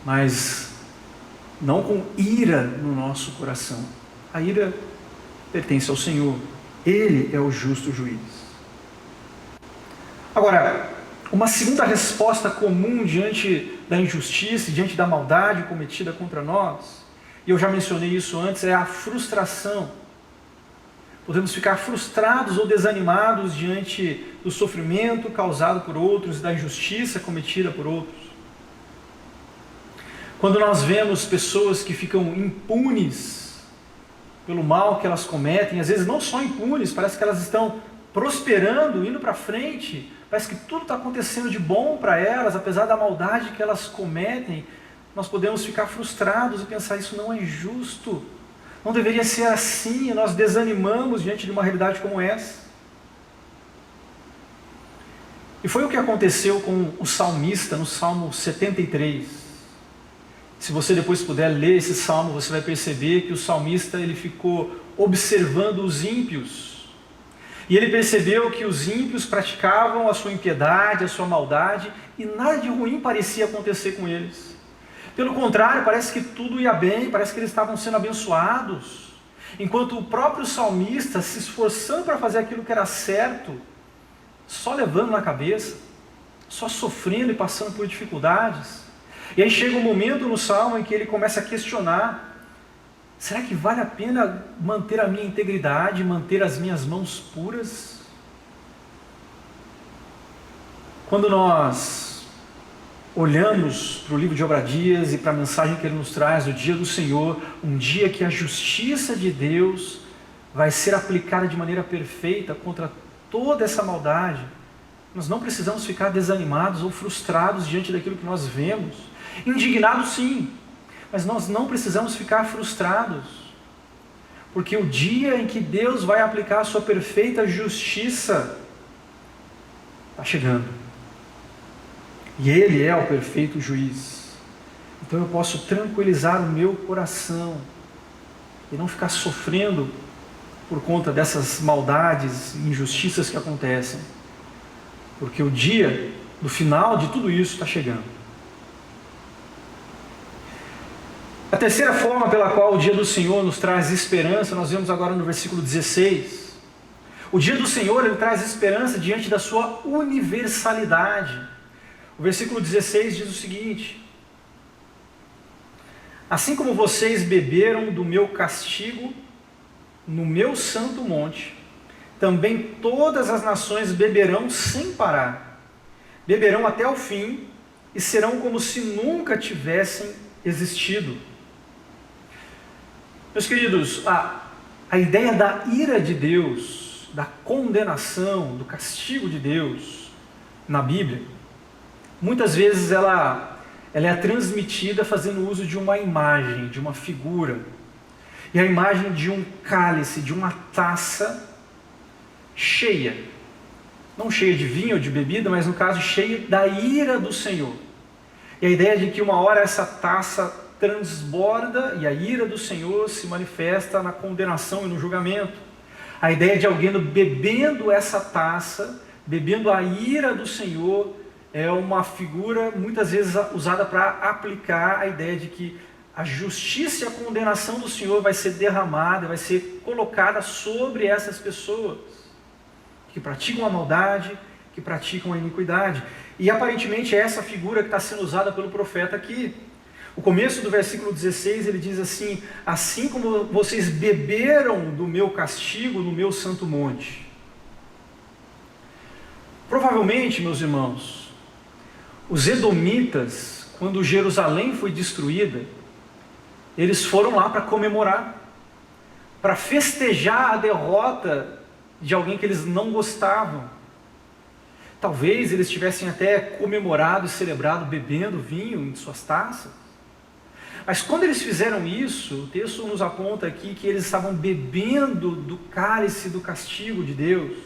mas não com ira no nosso coração. A ira pertence ao Senhor. Ele é o justo juiz. Agora, uma segunda resposta comum diante da injustiça, diante da maldade cometida contra nós, e eu já mencionei isso antes, é a frustração. Podemos ficar frustrados ou desanimados diante do sofrimento causado por outros e da injustiça cometida por outros. Quando nós vemos pessoas que ficam impunes pelo mal que elas cometem, às vezes não só impunes, parece que elas estão prosperando, indo para frente, parece que tudo está acontecendo de bom para elas, apesar da maldade que elas cometem, nós podemos ficar frustrados e pensar, isso não é justo, não deveria ser assim, e nós desanimamos diante de uma realidade como essa. E foi o que aconteceu com o salmista no Salmo 73. Se você depois puder ler esse salmo, você vai perceber que o salmista ele ficou observando os ímpios. E ele percebeu que os ímpios praticavam a sua impiedade, a sua maldade, e nada de ruim parecia acontecer com eles. Pelo contrário, parece que tudo ia bem, parece que eles estavam sendo abençoados. Enquanto o próprio salmista, se esforçando para fazer aquilo que era certo, só levando na cabeça, só sofrendo e passando por dificuldades. E aí chega um momento no Salmo em que ele começa a questionar, será que vale a pena manter a minha integridade, manter as minhas mãos puras? Quando nós olhamos para o livro de Obradias e para a mensagem que ele nos traz do dia do Senhor, um dia que a justiça de Deus vai ser aplicada de maneira perfeita contra toda essa maldade, nós não precisamos ficar desanimados ou frustrados diante daquilo que nós vemos. Indignados sim, mas nós não precisamos ficar frustrados, porque o dia em que Deus vai aplicar a sua perfeita justiça está chegando, e Ele é o perfeito juiz. Então eu posso tranquilizar o meu coração e não ficar sofrendo por conta dessas maldades e injustiças que acontecem, porque o dia do final de tudo isso está chegando. A terceira forma pela qual o dia do Senhor nos traz esperança, nós vemos agora no versículo 16. O dia do Senhor, ele traz esperança diante da sua universalidade. O versículo 16 diz o seguinte: assim como vocês beberam do meu castigo no meu santo monte, também todas as nações beberão sem parar, beberão até o fim e serão como se nunca tivessem existido. Meus queridos, a ideia da ira de Deus, da condenação, do castigo de Deus na Bíblia, muitas vezes ela é transmitida fazendo uso de uma imagem, de uma figura, e a imagem de um cálice, de uma taça cheia, não cheia de vinho ou de bebida, mas no caso cheia da ira do Senhor. E a ideia de que uma hora essa taça transborda e a ira do Senhor se manifesta na condenação e no julgamento. A ideia de alguém bebendo essa taça, bebendo a ira do Senhor, é uma figura muitas vezes usada para aplicar a ideia de que a justiça e a condenação do Senhor vai ser derramada, vai ser colocada sobre essas pessoas que praticam a maldade, que praticam a iniquidade. E aparentemente é essa figura que está sendo usada pelo profeta aqui. O começo do versículo 16, ele diz assim: assim como vocês beberam do meu castigo no meu santo monte. Provavelmente, meus irmãos, os edomitas, quando Jerusalém foi destruída, eles foram lá para comemorar, para festejar a derrota de alguém que eles não gostavam. Talvez eles tivessem até comemorado e celebrado bebendo vinho em suas taças. Mas quando eles fizeram isso, o texto nos aponta aqui que eles estavam bebendo do cálice do castigo de Deus.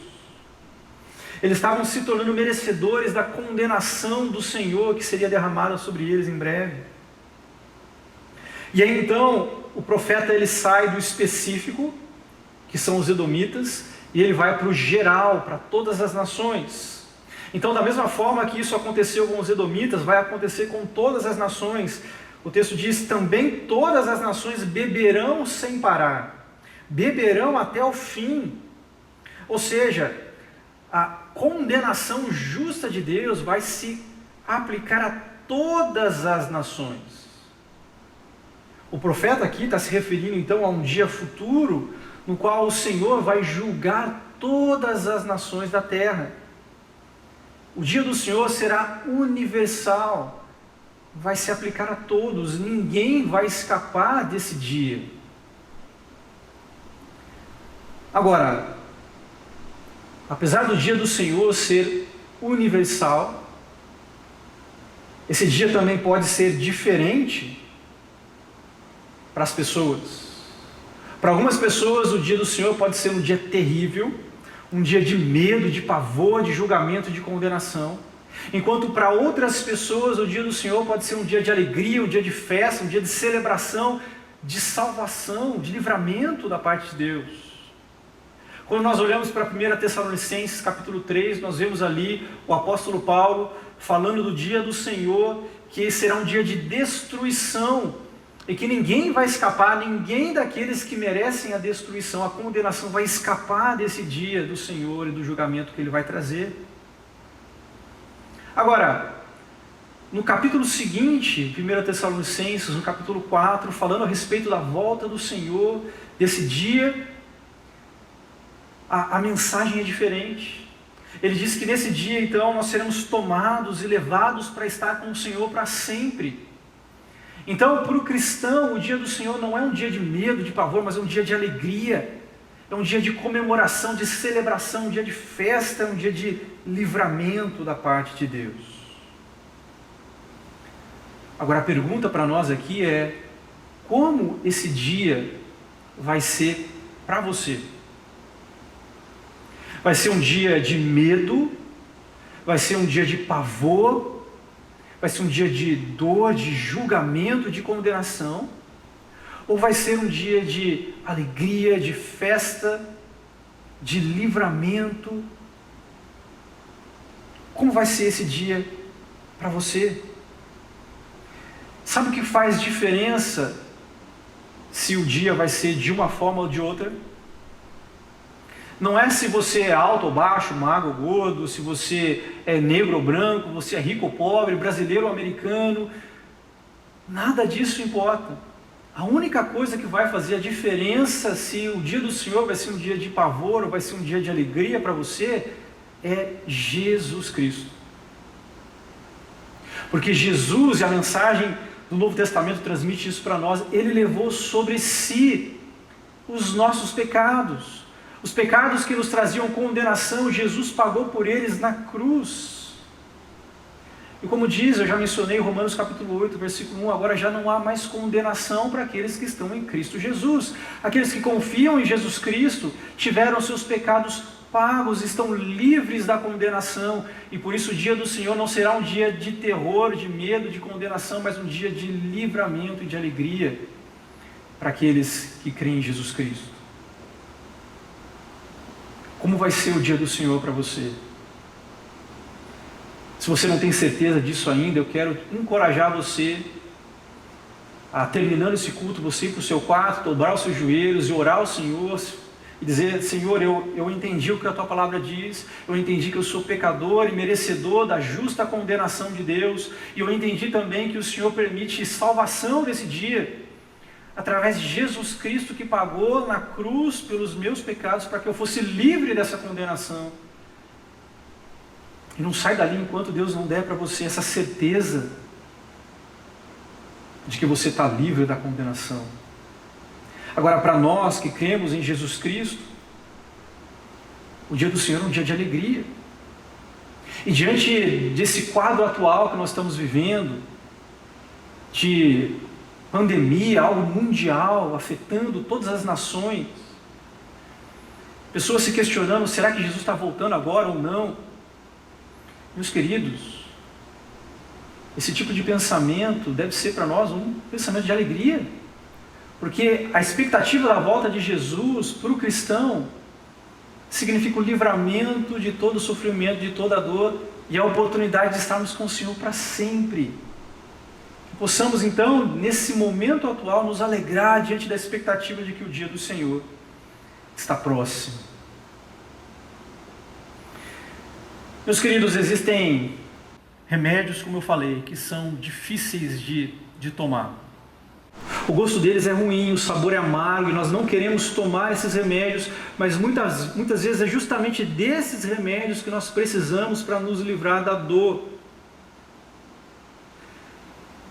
Eles estavam se tornando merecedores da condenação do Senhor que seria derramada sobre eles em breve. E aí então, o profeta ele sai do específico, que são os edomitas, e ele vai para o geral, para todas as nações. Então, da mesma forma que isso aconteceu com os edomitas, vai acontecer com todas as nações. O texto diz, também todas as nações beberão sem parar, beberão até o fim. Ou seja, a condenação justa de Deus vai se aplicar a todas as nações. O profeta aqui está se referindo então a um dia futuro, no qual o Senhor vai julgar todas as nações da terra. O dia do Senhor será universal, vai se aplicar a todos, ninguém vai escapar desse dia. Agora, apesar do dia do Senhor ser universal, esse dia também pode ser diferente para as pessoas. Para algumas pessoas, o dia do Senhor pode ser um dia terrível, um dia de medo, de pavor, de julgamento, de condenação. Enquanto para outras pessoas, o dia do Senhor pode ser um dia de alegria, um dia de festa, um dia de celebração, de salvação, de livramento da parte de Deus. Quando nós olhamos para 1 Tessalonicenses capítulo 3, nós vemos ali o apóstolo Paulo falando do dia do Senhor, que será um dia de destruição, e que ninguém vai escapar, ninguém daqueles que merecem a destruição, a condenação, vai escapar desse dia do Senhor e do julgamento que Ele vai trazer. Agora, no capítulo seguinte, 1 Tessalonicenses, no capítulo 4, falando a respeito da volta do Senhor, desse dia, a mensagem é diferente. Ele diz que nesse dia, então, nós seremos tomados e levados para estar com o Senhor para sempre. Então, para o cristão, o dia do Senhor não é um dia de medo, de pavor, mas é um dia de alegria, é um dia de comemoração, de celebração, um dia de festa, um dia de livramento da parte de Deus. Agora, a pergunta para nós aqui é: como esse dia vai ser para você? Vai ser um dia de medo? Vai ser um dia de pavor? Vai ser um dia de dor, de julgamento, de condenação? Ou vai ser um dia de alegria, de festa, de livramento? Como vai ser esse dia para você? Sabe o que faz diferença se o dia vai ser de uma forma ou de outra? Não é se você é alto ou baixo, magro ou gordo, se você é negro ou branco, você é rico ou pobre, brasileiro ou americano. Nada disso importa. A única coisa que vai fazer a diferença se o dia do Senhor vai ser um dia de pavor ou vai ser um dia de alegria para você é Jesus Cristo. Porque Jesus, e a mensagem do Novo Testamento transmite isso para nós, Ele levou sobre si os nossos pecados. Os pecados que nos traziam condenação, Jesus pagou por eles na cruz. E como diz, eu já mencionei Romanos capítulo 8, versículo 1, agora já não há mais condenação para aqueles que estão em Cristo Jesus. Aqueles que confiam em Jesus Cristo tiveram seus pecados pagos, estão livres da condenação. E por isso o dia do Senhor não será um dia de terror, de medo, de condenação, mas um dia de livramento e de alegria para aqueles que creem em Jesus Cristo. Como vai ser o dia do Senhor para você? Se você não tem certeza disso ainda, eu quero encorajar você a, terminando esse culto, você ir para o seu quarto, dobrar os seus joelhos e orar ao Senhor e dizer: Senhor, eu entendi o que a Tua palavra diz, eu entendi que eu sou pecador e merecedor da justa condenação de Deus, e eu entendi também que o Senhor permite salvação desse dia, através de Jesus Cristo, que pagou na cruz pelos meus pecados para que eu fosse livre dessa condenação. E não sai dali enquanto Deus não der para você essa certeza de que você está livre da condenação. Agora, para nós que cremos em Jesus Cristo, o dia do Senhor é um dia de alegria. E diante desse quadro atual que nós estamos vivendo, de pandemia, algo mundial, afetando todas as nações, pessoas se questionando: será que Jesus está voltando agora ou não? Meus queridos, esse tipo de pensamento deve ser para nós um pensamento de alegria, porque a expectativa da volta de Jesus para o cristão significa o livramento de todo o sofrimento, de toda a dor, e a oportunidade de estarmos com o Senhor para sempre. Que possamos então, nesse momento atual, nos alegrar diante da expectativa de que o dia do Senhor está próximo. Meus queridos, existem remédios, como eu falei, que são difíceis de tomar. O gosto deles é ruim, o sabor é amargo e nós não queremos tomar esses remédios, mas muitas vezes é justamente desses remédios que nós precisamos para nos livrar da dor.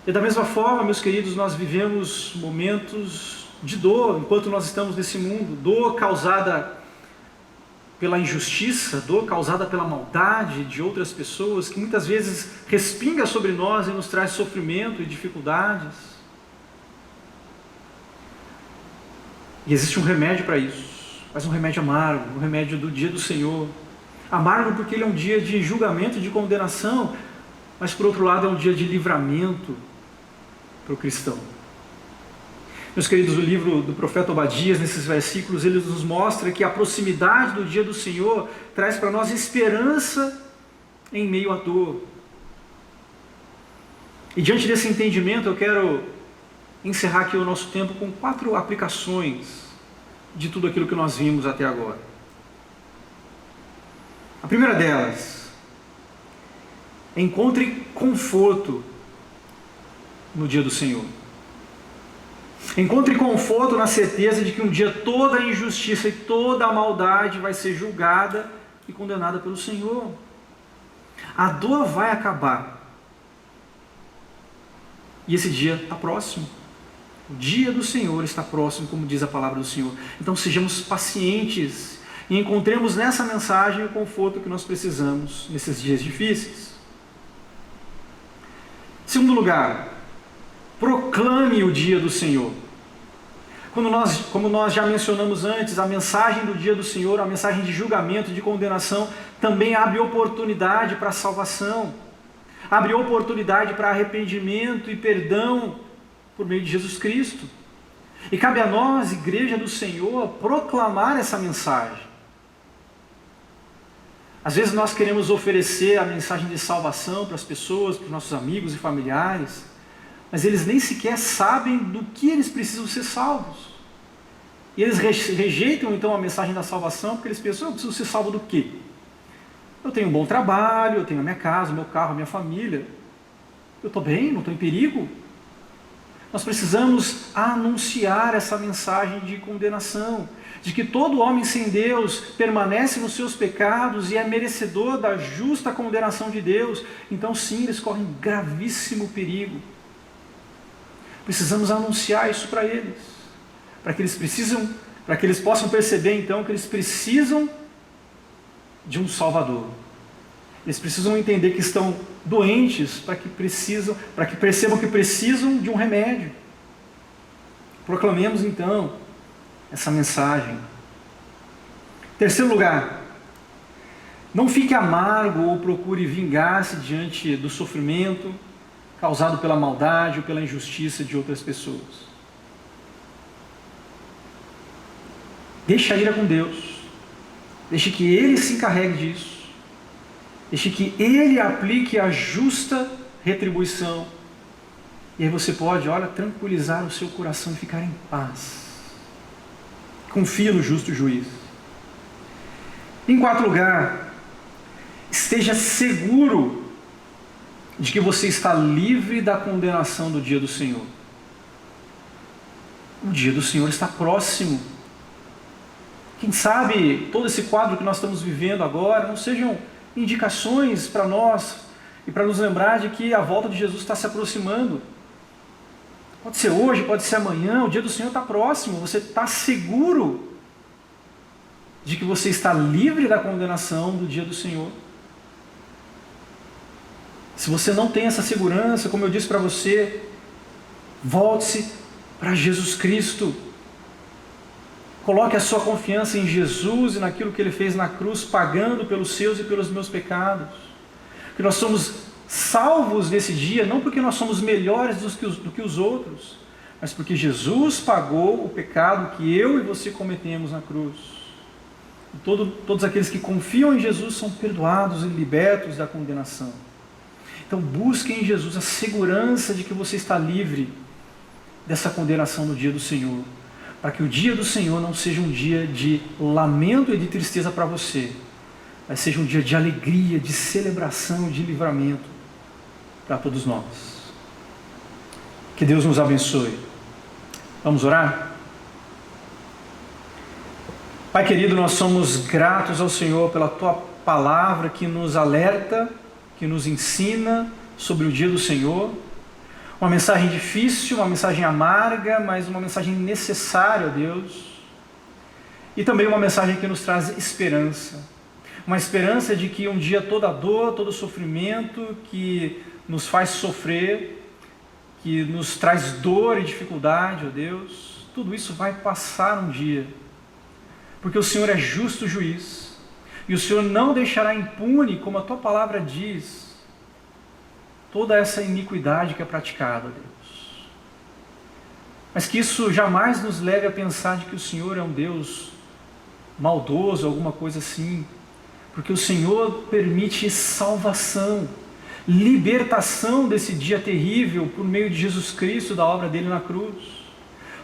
E da mesma forma, meus queridos, nós vivemos momentos de dor enquanto nós estamos nesse mundo, dor causada pela injustiça, dor causada pela maldade de outras pessoas, que muitas vezes respinga sobre nós e nos traz sofrimento e dificuldades. E existe um remédio para isso, mas um remédio amargo, um remédio do dia do Senhor. Amargo porque ele é um dia de julgamento, de condenação, mas por outro lado é um dia de livramento para o cristão. Meus queridos, o livro do profeta Obadias, nesses versículos, ele nos mostra que a proximidade do dia do Senhor traz para nós esperança em meio à dor. E diante desse entendimento, eu quero encerrar aqui o nosso tempo com 4 aplicações de tudo aquilo que nós vimos até agora. A primeira delas, encontre conforto no dia do Senhor. Encontre conforto na certeza de que um dia toda a injustiça e toda a maldade vai ser julgada e condenada pelo Senhor. A dor vai acabar. E esse dia está próximo. O dia do Senhor está próximo, como diz a palavra do Senhor. Então sejamos pacientes e encontremos nessa mensagem o conforto que nós precisamos nesses dias difíceis. Segundo lugar, proclame o dia do Senhor. Como nós já mencionamos antes, a mensagem do dia do Senhor, a mensagem de julgamento, de condenação, também abre oportunidade para a salvação, abre oportunidade para arrependimento e perdão por meio de Jesus Cristo. E cabe a nós, Igreja do Senhor, proclamar essa mensagem. Às vezes nós queremos oferecer a mensagem de salvação para as pessoas, para os nossos amigos e familiares, mas eles nem sequer sabem do que eles precisam ser salvos. E eles rejeitam então a mensagem da salvação, porque eles pensam: eu preciso ser salvo do quê? Eu tenho um bom trabalho, eu tenho a minha casa, o meu carro, a minha família. Eu estou bem, não estou em perigo. Nós precisamos anunciar essa mensagem de condenação, de que todo homem sem Deus permanece nos seus pecados e é merecedor da justa condenação de Deus. Então sim, eles correm gravíssimo perigo. Precisamos anunciar isso para eles, para que eles possam perceber então que eles precisam de um Salvador. Eles precisam entender que estão doentes, para que percebam que precisam de um remédio. Proclamemos então essa mensagem. Terceiro lugar, não fique amargo ou procure vingar-se diante do sofrimento causado pela maldade ou pela injustiça de outras pessoas. Deixe a ira com Deus. Deixe que Ele se encarregue disso. Deixe que Ele aplique a justa retribuição. E aí você pode, tranquilizar o seu coração e ficar em paz. Confie no justo juiz. Em quarto lugar, esteja seguro de que você está livre da condenação do dia do Senhor. O dia do Senhor está próximo. Quem sabe todo esse quadro que nós estamos vivendo agora não sejam indicações para nós e para nos lembrar de que a volta de Jesus está se aproximando. Pode ser hoje, pode ser amanhã, o dia do Senhor está próximo. Você está seguro de que você está livre da condenação do dia do Senhor. Se você não tem essa segurança, como eu disse para você, volte-se para Jesus Cristo. Coloque a sua confiança em Jesus e naquilo que Ele fez na cruz, pagando pelos seus e pelos meus pecados. Que nós somos salvos nesse dia, não porque nós somos melhores do que os outros, mas porque Jesus pagou o pecado que eu e você cometemos na cruz. E todos aqueles que confiam em Jesus são perdoados e libertos da condenação. Então busque em Jesus a segurança de que você está livre dessa condenação no dia do Senhor, para que o dia do Senhor não seja um dia de lamento e de tristeza para você, mas seja um dia de alegria, de celebração, de livramento para todos nós. Que Deus nos abençoe. Vamos orar? Pai querido, nós somos gratos ao Senhor pela Tua palavra que nos alerta, que nos ensina sobre o dia do Senhor. Uma mensagem difícil, uma mensagem amarga, mas uma mensagem necessária, ó Deus. E também uma mensagem que nos traz esperança. Uma esperança de que um dia toda a dor, todo o sofrimento que nos faz sofrer, que nos traz dor e dificuldade, ó Deus, tudo isso vai passar um dia. Porque o Senhor é justo juiz, e o Senhor não deixará impune, como a Tua palavra diz, toda essa iniquidade que é praticada, Deus. Mas que isso jamais nos leve a pensar de que o Senhor é um Deus maldoso, alguma coisa assim, porque o Senhor permite salvação, libertação desse dia terrível por meio de Jesus Cristo, da obra dele na cruz.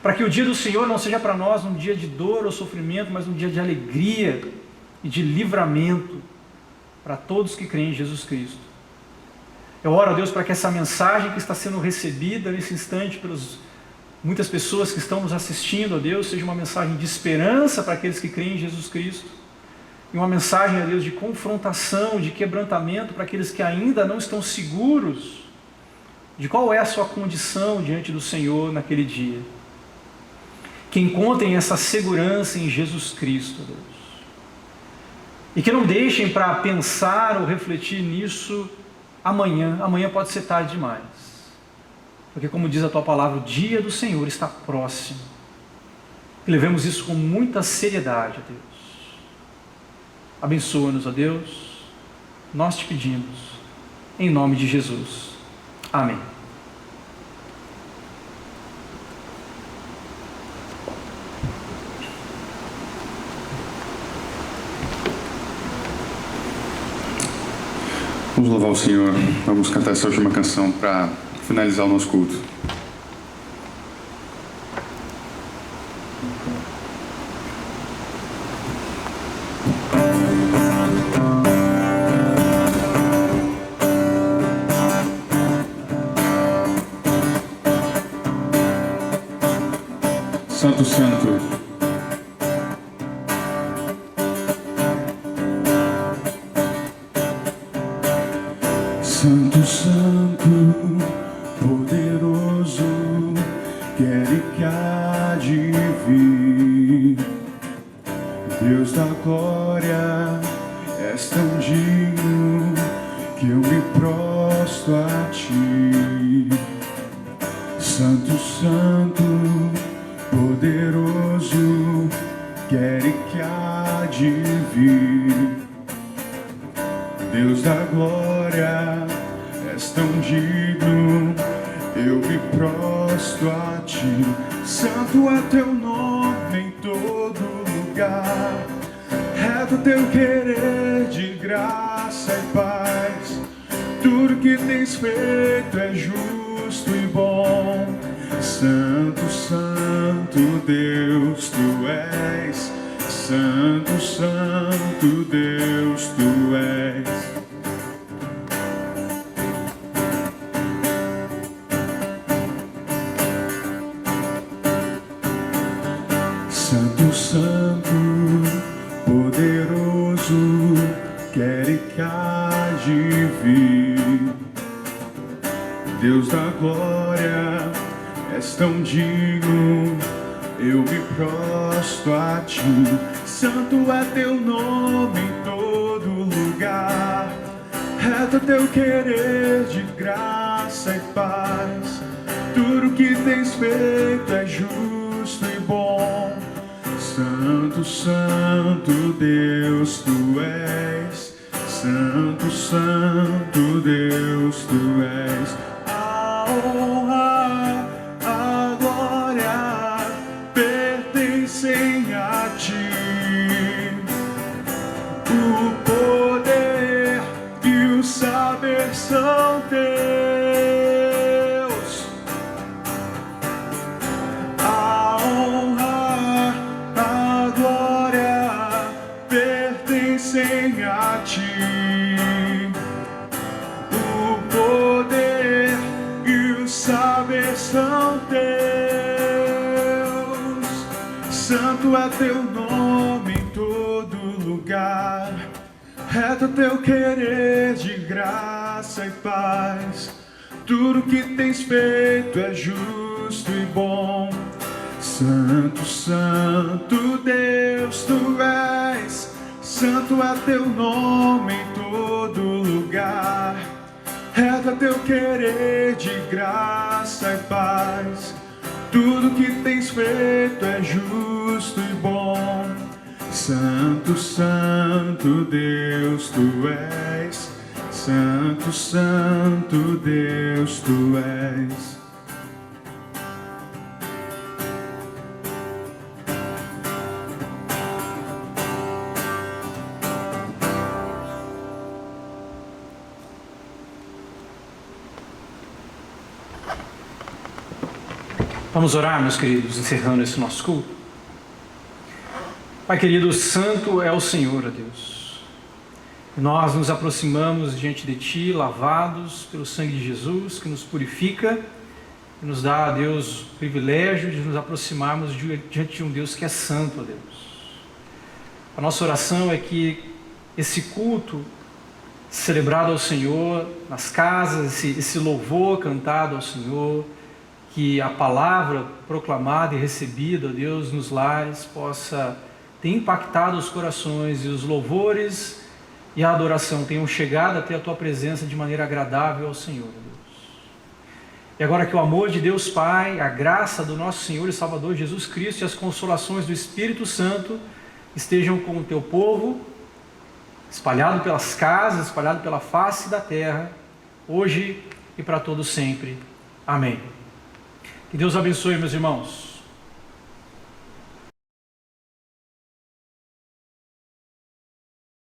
Para que o dia do Senhor não seja para nós um dia de dor ou sofrimento, mas um dia de alegria e de livramento para todos que creem em Jesus Cristo. Eu oro a Deus para que essa mensagem que está sendo recebida nesse instante pelas muitas pessoas que estão nos assistindo, a Deus, seja uma mensagem de esperança para aqueles que creem em Jesus Cristo, e uma mensagem, a Deus, de confrontação, de quebrantamento para aqueles que ainda não estão seguros de qual é a sua condição diante do Senhor naquele dia. Que encontrem essa segurança em Jesus Cristo, Deus. E que não deixem para pensar ou refletir nisso amanhã. Amanhã pode ser tarde demais. Porque, como diz a Tua palavra, o dia do Senhor está próximo. Que levemos isso com muita seriedade, ó Deus. Abençoa-nos, ó Deus. Nós te pedimos, em nome de Jesus. Amém. Vamos louvar o Senhor, vamos cantar essa última canção para finalizar o nosso culto. Santo, Santo. Santo, Santo, poderoso, quer que há de vir. Deus da glória, és tão digno que eu me prostro a Ti. Santo, Santo, poderoso, quer que há de vir. Deus da glória, és tão digno, eu me prostro a Ti. Santo é Teu nome em todo lugar, reto Teu querer de graça e paz. Tudo que tens feito é justo e bom. Santo, Santo Deus, Tu és. Santo, Santo Deus, Tu és. Santo, Santo, poderoso, quer que há de vir. Deus da glória, és tão digno, eu me prostro a Ti. Santo é Teu nome em todo lugar, reto Teu querer de graça e paz. Tudo que tens feito é justo e bom. Santo, Santo Deus, Tu és. Santo, Santo Deus, Tu és. A honra, a glória pertencem a Ti. O poder e o saber são Teus. A honra, a glória pertencem a Ti. O poder é teu nome em todo lugar, reto é teu querer de graça e paz. Tudo que tens feito é justo e bom. Santo, santo Deus, tu és. Santo é teu nome em todo lugar, reto é teu querer de graça e paz. Tudo que tens feito é justo e bom. Santo, santo Deus, tu és. Santo, santo Deus, tu és. Vamos orar, meus queridos, encerrando esse nosso culto. Pai querido, santo é o Senhor, ó Deus. E nós nos aproximamos diante de Ti, lavados pelo sangue de Jesus, que nos purifica e nos dá, a Deus, o privilégio de nos aproximarmos diante de um Deus que é santo, ó Deus. A nossa oração é que esse culto celebrado ao Senhor, nas casas, esse louvor cantado ao Senhor, que a palavra proclamada e recebida, ó Deus, nos lares, possa ter impactado os corações e os louvores e a adoração tenham chegado até a Tua presença de maneira agradável ao Senhor, ó Deus. E agora que o amor de Deus Pai, a graça do nosso Senhor e Salvador Jesus Cristo e as consolações do Espírito Santo estejam com o Teu povo, espalhado pelas casas, espalhado pela face da terra, hoje e para todo sempre. Amém. Que Deus abençoe, meus irmãos.